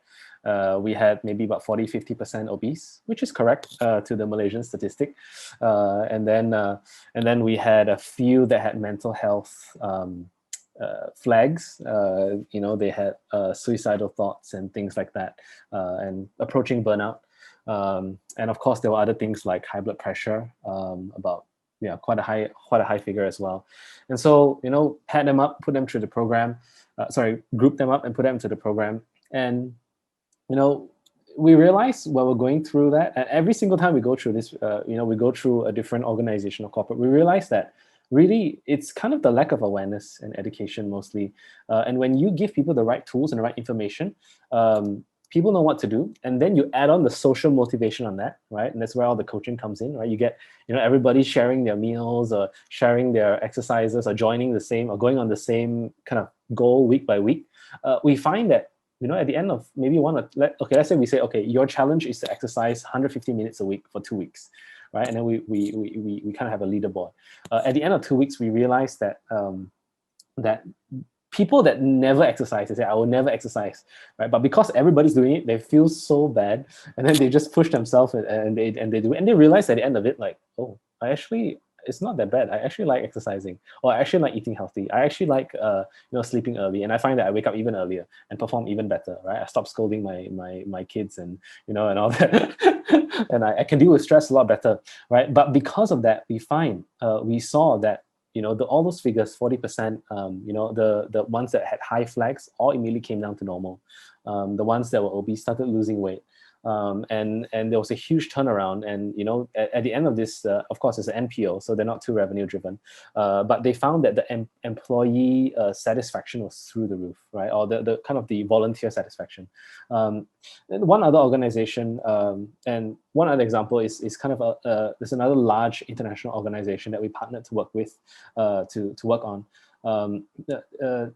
C: We had maybe about 40-50% obese, which is correct to the Malaysian statistic. And then we had a few that had mental health flags. They had suicidal thoughts and things like that, and approaching burnout. And of course, there were other things like high blood pressure, about quite a high figure as well. And so had them up, put them through the program. Group them up and put them into the program. And we realize while we're going through that, and every single time we go through this, we go through a different organization or corporate, we realize that really it's kind of the lack of awareness and education mostly. And when you give people the right tools and the right information, people know what to do. And then you add on the social motivation on that, right? And that's where all the coaching comes in, right? You get, everybody sharing their meals or sharing their exercises or joining the same or going on the same kind of goal week by week. We find that at the end of maybe let's say we say, okay, your challenge is to exercise 150 minutes a week for 2 weeks, right? And then we kind of have a leaderboard. At the end of 2 weeks, we realize that that people that never exercise, they say, I will never exercise, right? But because everybody's doing it, they feel so bad, and then they just push themselves and they do it, and they realize at the end of it, like, oh, it's not that bad. I actually like exercising, or I actually like eating healthy. I actually like sleeping early, and I find that I wake up even earlier and perform even better, right? I stop scolding my kids and and all that, and I can deal with stress a lot better, right? But because of that, we saw that all those figures, 40%, the ones that had high flags all immediately came down to normal. The ones that were obese started losing weight. And there was a huge turnaround, and at the end of this, of course, it's an NPO, so they're not too revenue driven, but they found that the employee satisfaction was through the roof, right? Or the kind of the volunteer satisfaction. And one other organization, and one other example is kind of there's another large international organization that we partnered to work with, to work on.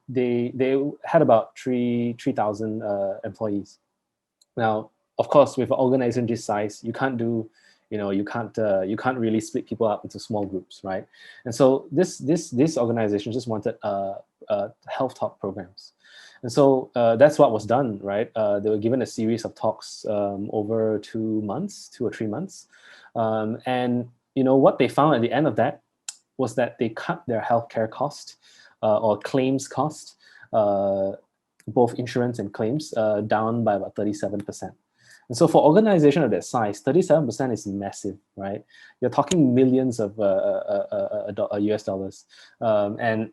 C: They had about 3,000 employees. Now, of course, with an organization this size, you can't do, you can't really split people up into small groups, right? And so this organization just wanted health talk programs, and so that's what was done, right? They were given a series of talks over 2 or 3 months, and what they found at the end of that was that they cut their healthcare cost or claims cost, both insurance and claims, down by about 37%. And so for organization of that size, 37% is massive, right? You're talking millions of US dollars, and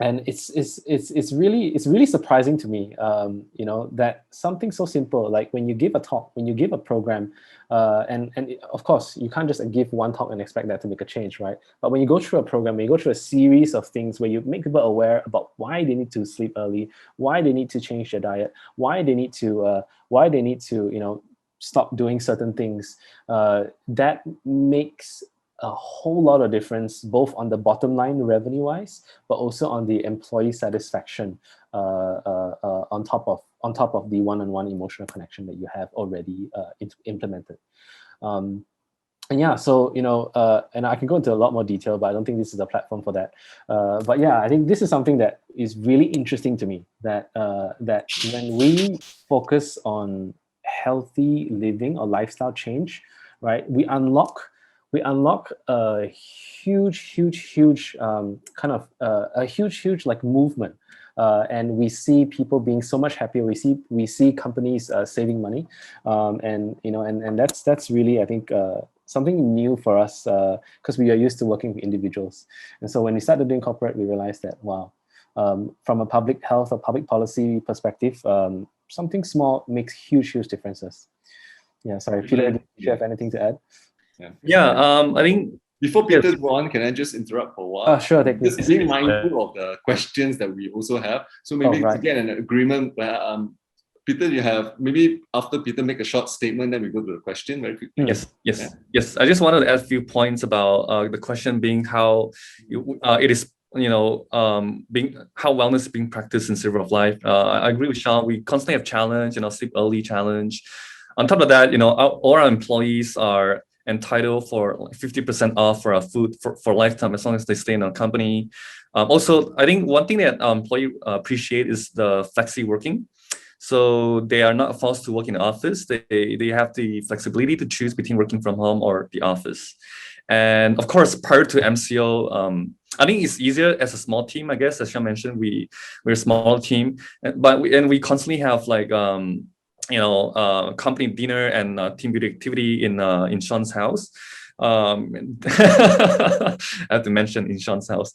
C: it's really surprising to me, that something so simple, like when you give a talk, when you give a program, and of course you can't just give one talk and expect that to make a change, right? But when you go through a program, when you go through a series of things where you make people aware about why they need to sleep early, why they need to change their diet, why they need to stop doing certain things, that makes a whole lot of difference, both on the bottom line revenue wise, but also on the employee satisfaction, on top of the one-on-one emotional connection that you have already implemented. And yeah, so and I can go into a lot more detail, but I don't think this is a platform for that. But yeah, I think this is something that is really interesting to me, that when we focus on healthy living or lifestyle change, right, we unlock a huge like movement, and we see people being so much happier. We see companies saving money, and that's really, I think, something new for us, because we are used to working with individuals. And so when we started doing corporate, we realized that, wow, from a public health or public policy perspective, something small makes huge differences. Yeah, sorry, Peter, do you have anything to add?
D: I think
A: before Peter go on, can I just interrupt for a while?
C: Sure, take
A: just being mindful of the questions that we also have. So maybe to get an agreement, Peter, you have, maybe after Peter make a short statement, then we go to the question very quickly.
D: Yes. I just wanted to add a few points about the question being how it is, being how wellness is being practiced in Silver of Life. I agree with Shaun. We constantly have challenge, sleep early challenge. On top of that, all our employees are entitled for 50% off for our food for lifetime, as long as they stay in our company. Also, I think one thing that employees appreciate is the flexi working. So they are not forced to work in the office. They have the flexibility to choose between working from home or the office. And of course, prior to MCO, I think it's easier as a small team, I guess. As Shaun mentioned, we're a small team, but we constantly have like company dinner and team building activity in Shaun's house. I have to mention in Shaun's house.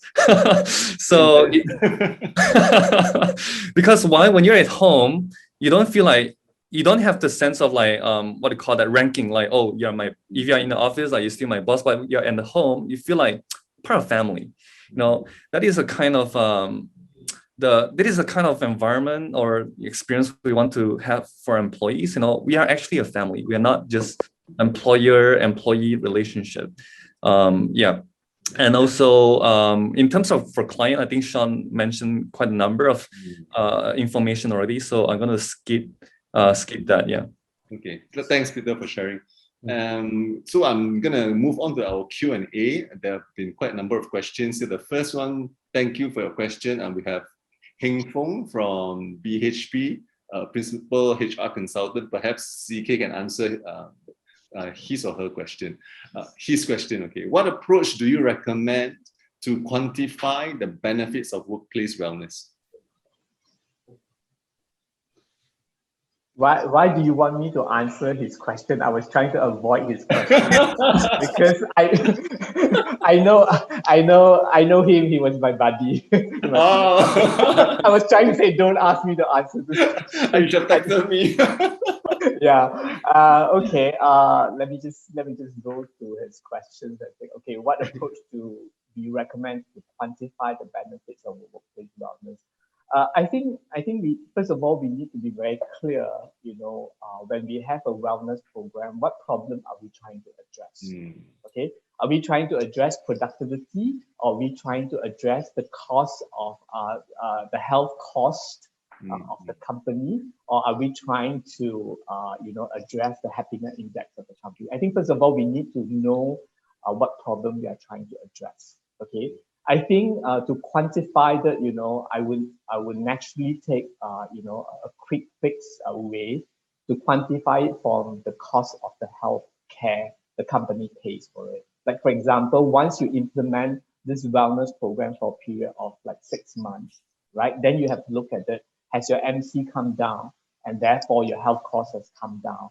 D: So because when you're at home, you don't feel like, you don't have the sense of like what do you call that, ranking, like, oh, if you're in the office, like, you're still my boss, but you're in the home, you feel like part of family. That is a kind of that is a kind of environment or experience we want to have for employees. We are actually a family. We are not just employer-employee relationship. And also in terms of for client, I think Shaun mentioned quite a number of information already. So I'm gonna skip that. Yeah.
A: Okay. Thanks, Peter, for sharing. So I'm gonna move on to our Q&A. There have been quite a number of questions. So the first one, thank you for your question. And we have Heng Fong from BHP, Principal HR Consultant. Perhaps CK can answer his or her question. His question, okay. What approach do you recommend to quantify the benefits of workplace wellness?
B: Why do you want me to answer his question? I was trying to avoid his question because I know him. He was my buddy. I was trying to say, don't ask me to answer this.
A: You should texted me.
B: Yeah. Okay. Let me just go to his questions and think. Okay, what approach do you recommend to quantify the benefits of workplace wellness? I think we, first of all, we need to be very clear, when we have a wellness program, what problem are we trying to address? Okay, are we trying to address productivity, or are we trying to address the cost of the health cost of the company, or are we trying to address the happiness index of the company? I think first of all, we need to know what problem we are trying to address. Okay. I think to quantify that, I would naturally take, a quick fix way to quantify it from the cost of the health care the company pays for it. Like, for example, once you implement this wellness program for a period of like 6 months, right? Then you have to look at it. Has your MC come down? and therefore your health cost has come down.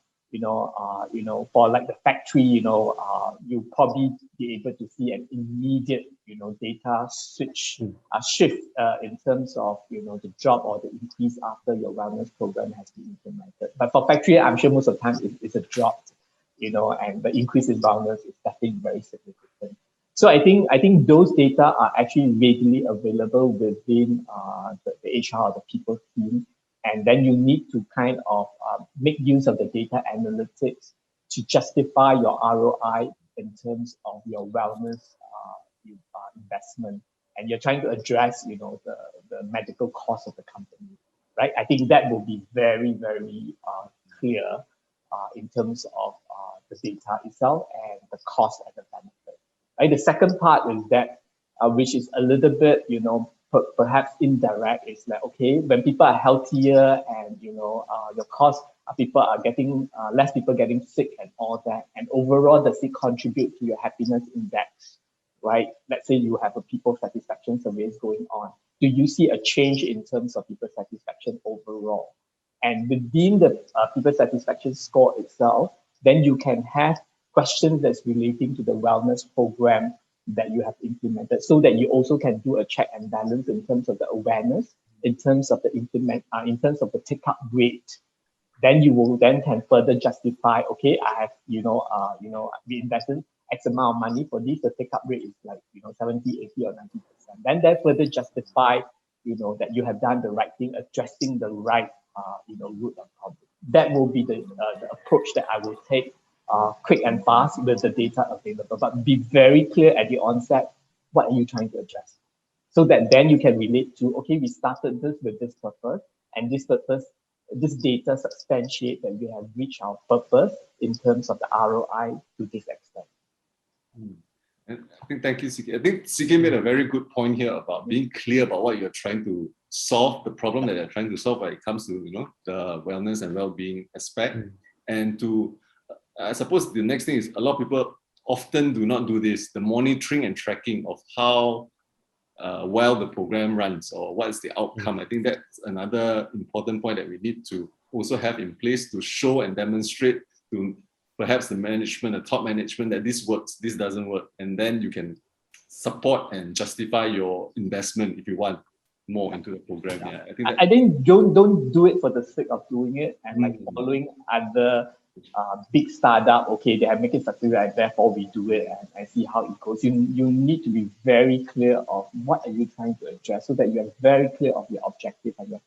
B: For like the factory, you probably be able to see an immediate, data shift in terms of, the drop or the increase after your wellness program has been implemented. But for factory, I'm sure most of the time it's a drop, and the increase in wellness is definitely very significant. So I think those data are actually readily available within the HR, the people team. And then you need to kind of make use of the data analytics to justify your ROI in terms of your wellness investment. And you're trying to address, the medical cost of the company, right? I think that will be very, very clear in terms of the data itself and the cost and the benefit. Right? The second part is that, which is a little bit, perhaps indirect, is like, okay, when people are healthier and your cost, people are getting less people getting sick and all that, and overall does it contribute to your happiness index, right? Let's say you have a people satisfaction surveys going on. Do you see a change in terms of people satisfaction overall? And within the people satisfaction score itself, then you can have questions that's relating to the wellness program that you have implemented, so that you also can do a check and balance in terms of the awareness, in terms of the in terms of the take-up rate. Then you will then can further justify, okay, I have, we invested X amount of money for this, the take-up rate is like, 70, 80 or 90%. Then that further justify, that you have done the right thing, addressing the right, root of problem. That will be the approach that I will take, quick and fast with the data available, but be very clear at the onset, what are you trying to address? So that then you can relate to, okay, we started this with this purpose, and this data substantiate that we have reached our purpose in terms of the ROI to this extent.
A: And I think, thank you, CK. I think CK made a very good point here about being clear about what you're trying to solve, the problem that you're trying to solve when it comes to, the wellness and well-being aspect. And to, I suppose the next thing is, a lot of people often do not do this, the monitoring and tracking of how well the program runs or what is the outcome. I think that's another important point that we need to also have in place to show and demonstrate to perhaps the management, the top management, that this works, this doesn't work. And then you can support and justify your investment if you want more into the program. Yeah,
B: I think don't do it for the sake of doing it and like following other big startup. Okay, they have make it successful, and therefore we do it and see how it goes. You need to be very clear of what are you trying to address, so that you are very clear of your objective and your.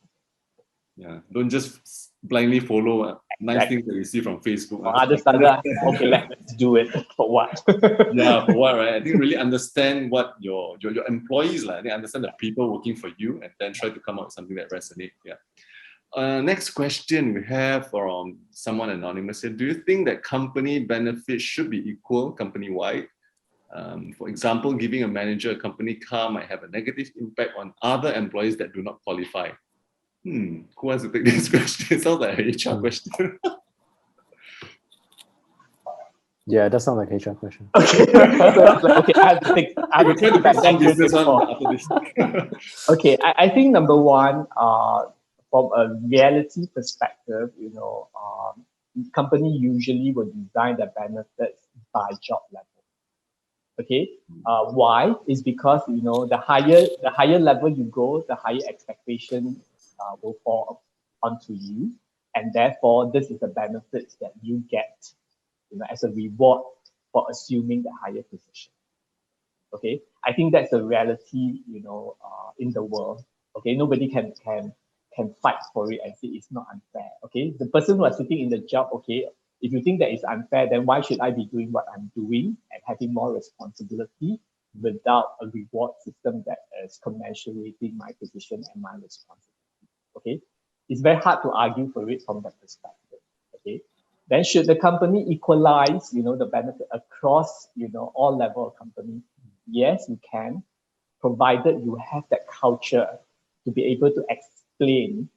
A: Yeah, don't just blindly follow nice things that you see from Facebook.
B: Other startup, okay, let's do it for what?
A: Yeah, for what, right? I think really understand what your employees like. I think understand the people working for you, and then try to come up with something that resonates. Yeah. Next question we have from someone anonymous here. Do you think that company benefits should be equal company-wide? For example, giving a manager a company car might have a negative impact on other employees that do not qualify. Who wants to take this question? It sounds like an HR question.
C: Yeah, that sounds like an HR question.
B: Okay, I have to take. I have to take back that
A: business one after this.
B: Okay, I think number one, from a reality perspective, company usually will design the benefits by job level. Okay, why? Is because the higher level you go, the higher expectation will fall onto you, and therefore this is the benefits that you get, as a reward for assuming the higher position. Okay, I think that's the reality, in the world. Okay, nobody can fight for it and say it's not unfair. Okay, the person who is sitting in the job, okay, if you think that it's unfair, then why should I be doing what I'm doing and having more responsibility without a reward system that is commensurating my position and my responsibility? Okay, it's very hard to argue for it from that perspective. Okay, then should the company equalize, the benefit across, all level of company? Yes, you can, provided you have that culture to be able to explain,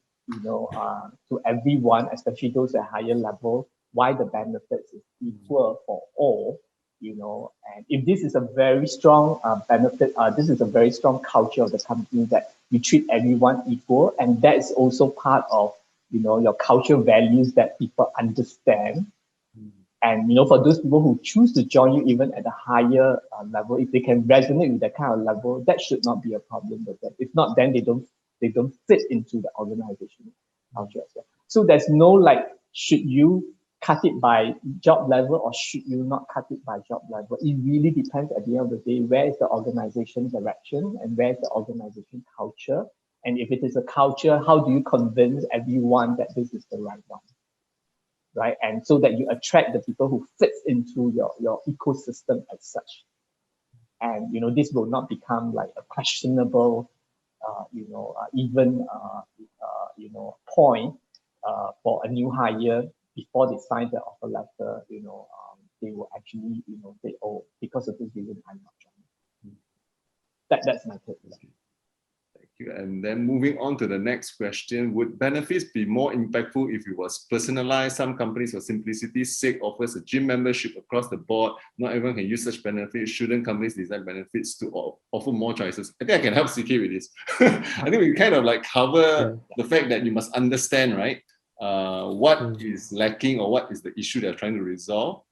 B: to everyone, especially those at higher level, why the benefits is equal for all. And if this is a very strong benefit, this is a very strong culture of the company that you treat everyone equal, and that is also part of your cultural values that people understand. And, for those people who choose to join you even at a higher level, if they can resonate with that kind of level, that should not be a problem with them. If not, then they don't fit into the organization culture as well. So there's no should you cut it by job level or should you not cut it by job level? It really depends at the end of the day, where is the organization direction and where is the organization culture? And if it is a culture, how do you convince everyone that this is the right one? Right? And so that you attract the people who fit into your ecosystem as such. And, this will not become like a questionable, point for a new hire before they sign the offer letter, they will actually, say, oh, because of this reason, I'm not joining. That's my take.
A: And then moving on to the next question, would benefits be more impactful if it was personalized? Some companies, for simplicity's sake, offers a gym membership across the board. Not everyone can use such benefits. Shouldn't companies design benefits to offer more choices? I think I can help CK with this. I think we kind of cover the fact that you must understand, right? What is lacking or what is the issue they're trying to resolve.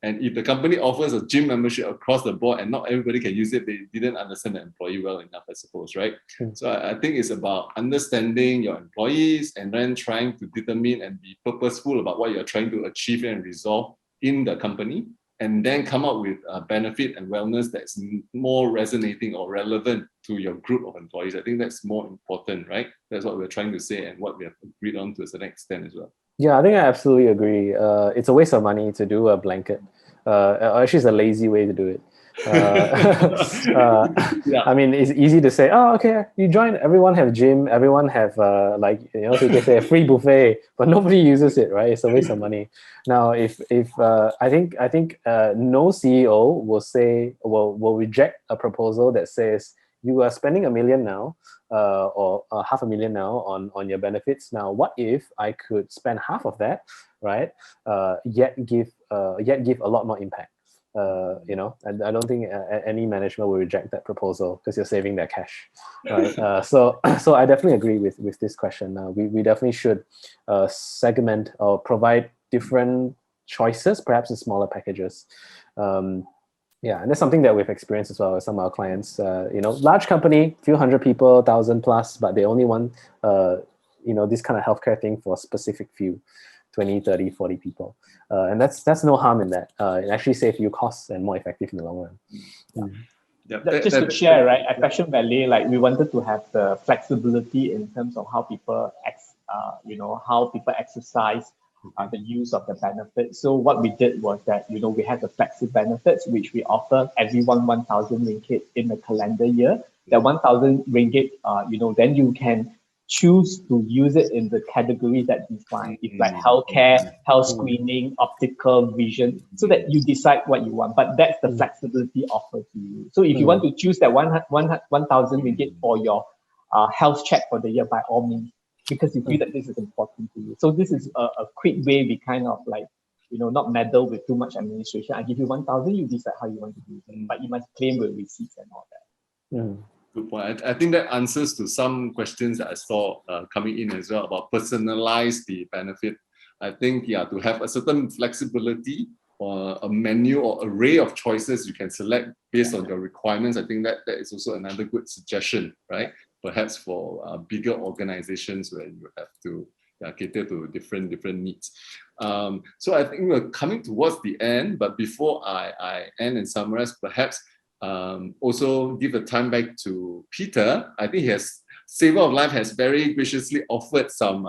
A: And if the company offers a gym membership across the board and not everybody can use it, they didn't understand the employee well enough, I suppose, right? So I think it's about understanding your employees and then trying to determine and be purposeful about what you're trying to achieve and resolve in the company, and then come up with a benefit and wellness that's more resonating or relevant to your group of employees. I think that's more important, right? That's what we're trying to say and what we have agreed on to a certain extent as well.
C: Yeah, I think I absolutely agree. It's a waste of money to do a blanket. Actually, it's a lazy way to do it. I mean, it's easy to say, oh, okay, you join, everyone have gym, everyone have so you can say a free buffet, but nobody uses it, right? It's a waste of money. Now, if I think no CEO will reject a proposal that says you are spending $1 million now, or $500,000 now on your benefits. Now, what if I could spend half of that, right? Yet give a lot more impact. And I don't think any management will reject that proposal because you're saving their cash, right? So I definitely agree with this question. We definitely should segment or provide different choices, perhaps in smaller packages. Yeah, and that's something that we've experienced as well with some of our clients. Large company, few hundred people, 1,000 plus, but they only want this kind of healthcare thing for a specific few, 20, 30, 40 people. And that's no harm in that. It actually saves you costs and more effective in the long run.
B: Just to share, right? At Fashion Ballet, we wanted to have the flexibility in terms of how people exercise the use of the benefits. So what we did was that, we had the flexi benefits, which we offer everyone 1,000 ringgit in the calendar year. That 1,000 ringgit, then you can choose to use it in the category that you find. It's like healthcare, health screening, optical, vision, so that you decide what you want. But that's the flexibility offered to you. So if you want to choose that 1,000 ringgit for your health check for the year, by all means, because you feel that this is important to you. So this is a quick way we kind of not meddle with too much administration. I give you 1,000, you decide how you want to do it. But you must claim with receipts and all that.
A: Good point. I think that answers to some questions that I saw coming in as well about personalize the benefit. I think, to have a certain flexibility or a menu or array of choices you can select based on your requirements. I think that is also another good suggestion, right? Perhaps for bigger organizations where you have to cater to different needs. So I think we're coming towards the end, but before I end and summarize, perhaps also give the time back to Peter. I think Savor of Life has very graciously offered some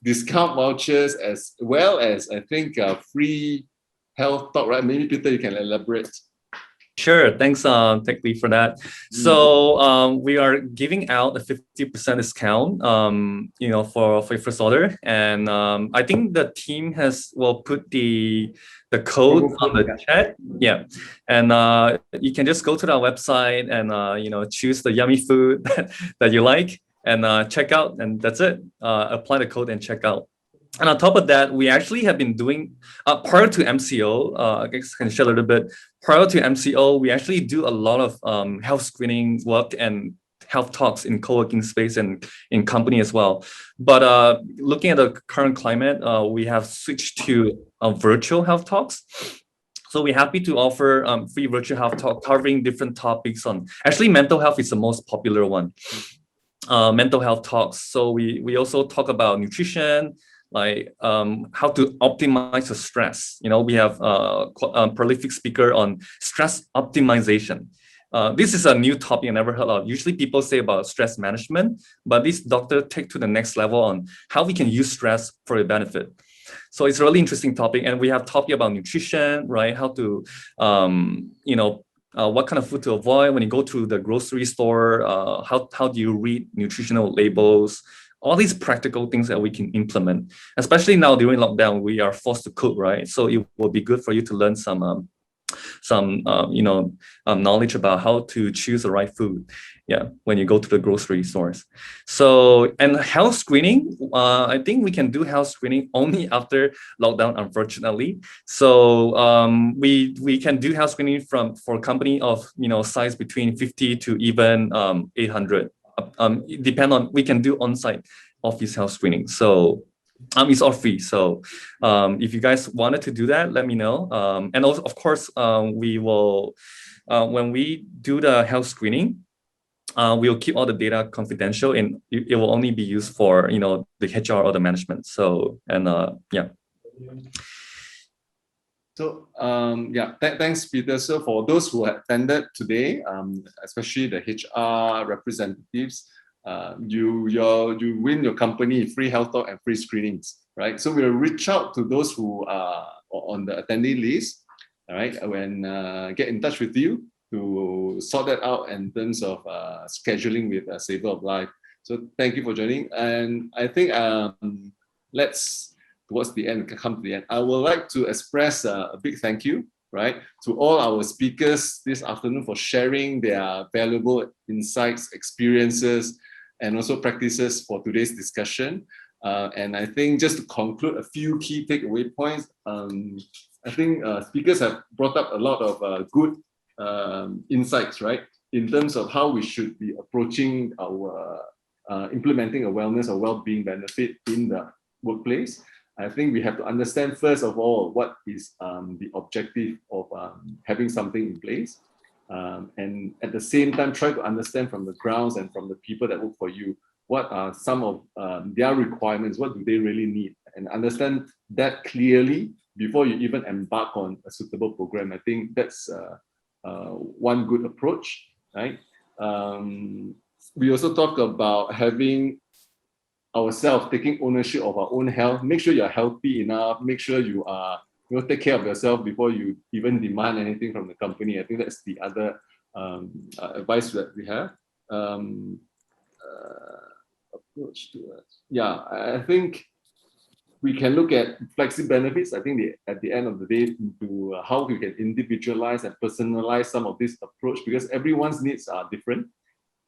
A: discount vouchers as well as, I think, free health talk, right? Maybe Peter, you can elaborate.
D: Sure. Thanks, Tech Lead, for that. So we are giving out a 50% discount, for your first order, and I think the team will put the code on the chat. Yeah, and you can just go to our website and choose the yummy food that you like and check out, and that's it. Apply the code and check out. And on top of that, we actually have been doing, prior to MCO, I guess I can share a little bit. Prior to MCO, we actually do a lot of health screening work and health talks in co-working space and in company as well. But looking at the current climate, we have switched to virtual health talks. So we're happy to offer free virtual health talk covering different topics on, actually mental health is the most popular one. Mental health talks. So we also talk about nutrition, like how to optimize the stress. You know, we have a prolific speaker on stress optimization. This is a new topic I never heard of. Usually people say about stress management, but this doctor take to the next level on how we can use stress for a benefit. So it's a really interesting topic. And we have topic about nutrition, right? How to, what kind of food to avoid when you go to the grocery store, how do you read nutritional labels, all these practical things that we can implement, especially now during lockdown, we are forced to cook, right? So it will be good for you to learn some knowledge about how to choose the right food, when you go to the grocery stores. So, and health screening, I think we can do health screening only after lockdown, unfortunately. So we can do health screening for a company of size between 50 to even 800. Depend on, we can do on-site office health screening. So it's all free. So if you guys wanted to do that, let me know. And also, of course, we will, when we do the health screening, we'll keep all the data confidential, and it will only be used for, the HR or the management. So, and
A: So thanks, Peter. So for those who attended today, especially the HR representatives, you win your company free health talk and free screenings, right? So we'll reach out to those who are on the attendee list, all right, when get in touch with you to sort that out in terms of scheduling with Saver of Life. So thank you for joining. And I think let's, towards the end, come to the end, I would like to express a big thank you, right, to all our speakers this afternoon for sharing their valuable insights, experiences, and also practices for today's discussion. And I think just to conclude a few key takeaway points, I think speakers have brought up a lot of good insights, right, in terms of how we should be approaching our implementing a wellness or well-being benefit in the workplace. I think we have to understand, first of all, what is the objective of having something in place. And at the same time, try to understand from the grounds and from the people that work for you, what are some of their requirements, what do they really need, and understand that clearly before you even embark on a suitable program. I think that's one good approach, right? We also talk about having ourselves taking ownership of our own health. Make sure you're healthy enough. Make sure you are, take care of yourself before you even demand anything from the company. I think that's the other advice that we have. Approach to it. Yeah, I think we can look at flexi benefits. I think at the end of the day, into how we can individualize and personalize some of this approach, because everyone's needs are different.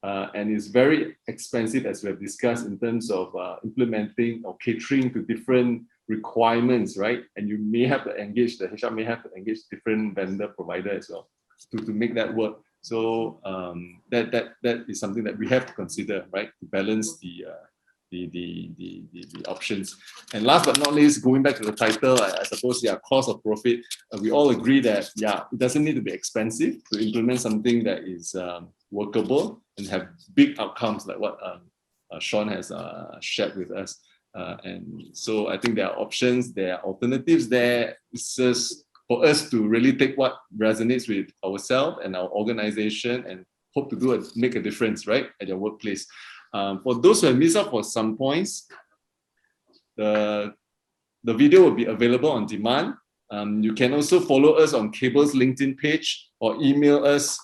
A: And it's very expensive, as we have discussed, in terms of implementing or catering to different requirements, right? And you may have to engage, the HR may have to engage different vendor provider as well to make that work. So that is something that we have to consider, right? To balance the options. And last but not least, going back to the title, I suppose, cost of profit. We all agree that, it doesn't need to be expensive to implement something that is workable and have big outcomes like what Shaun has shared with us. And so I think there are options, there are alternatives there. It's just for us to really take what resonates with ourselves and our organization and hope to make a difference, right, at your workplace. For those who have missed out for some points, the video will be available on demand. You can also follow us on Kabel's LinkedIn page or email us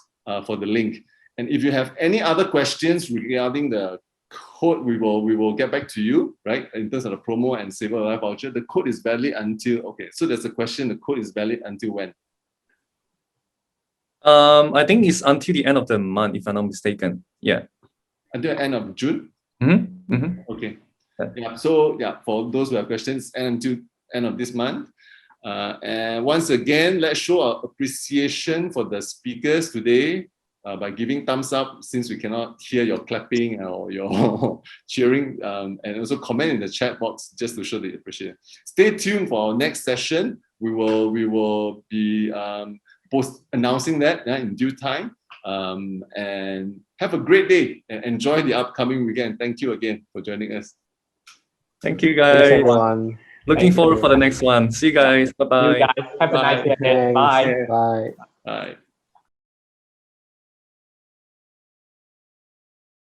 A: for the link. And if you have any other questions regarding the code, we will get back to you, right? In terms of the promo and Saver Life voucher, the code is valid until, so there's a question, the code is valid until when?
D: I think it's until the end of the month, if I'm not mistaken. Yeah.
A: Until the end of June?
D: Mm-hmm. Mm-hmm.
A: Okay. So for those who have questions, and until end of this month. And once again, let's show our appreciation for the speakers today. by giving thumbs up, since we cannot hear your clapping or your cheering, and also comment in the chat box just to show that you appreciate it. Stay tuned for our next session. We will be announcing that in due time. And have a great day and enjoy the upcoming weekend. Thank you again for joining us.
D: Thank you,
C: Thanks,
D: guys.
C: everyone.
D: Looking
B: Thank
D: forward
C: you.
D: for the next one. See you guys.
B: You
D: Bye-bye.
B: guys have a nice day.
C: Thanks.
B: Bye.
C: Bye.
A: Bye.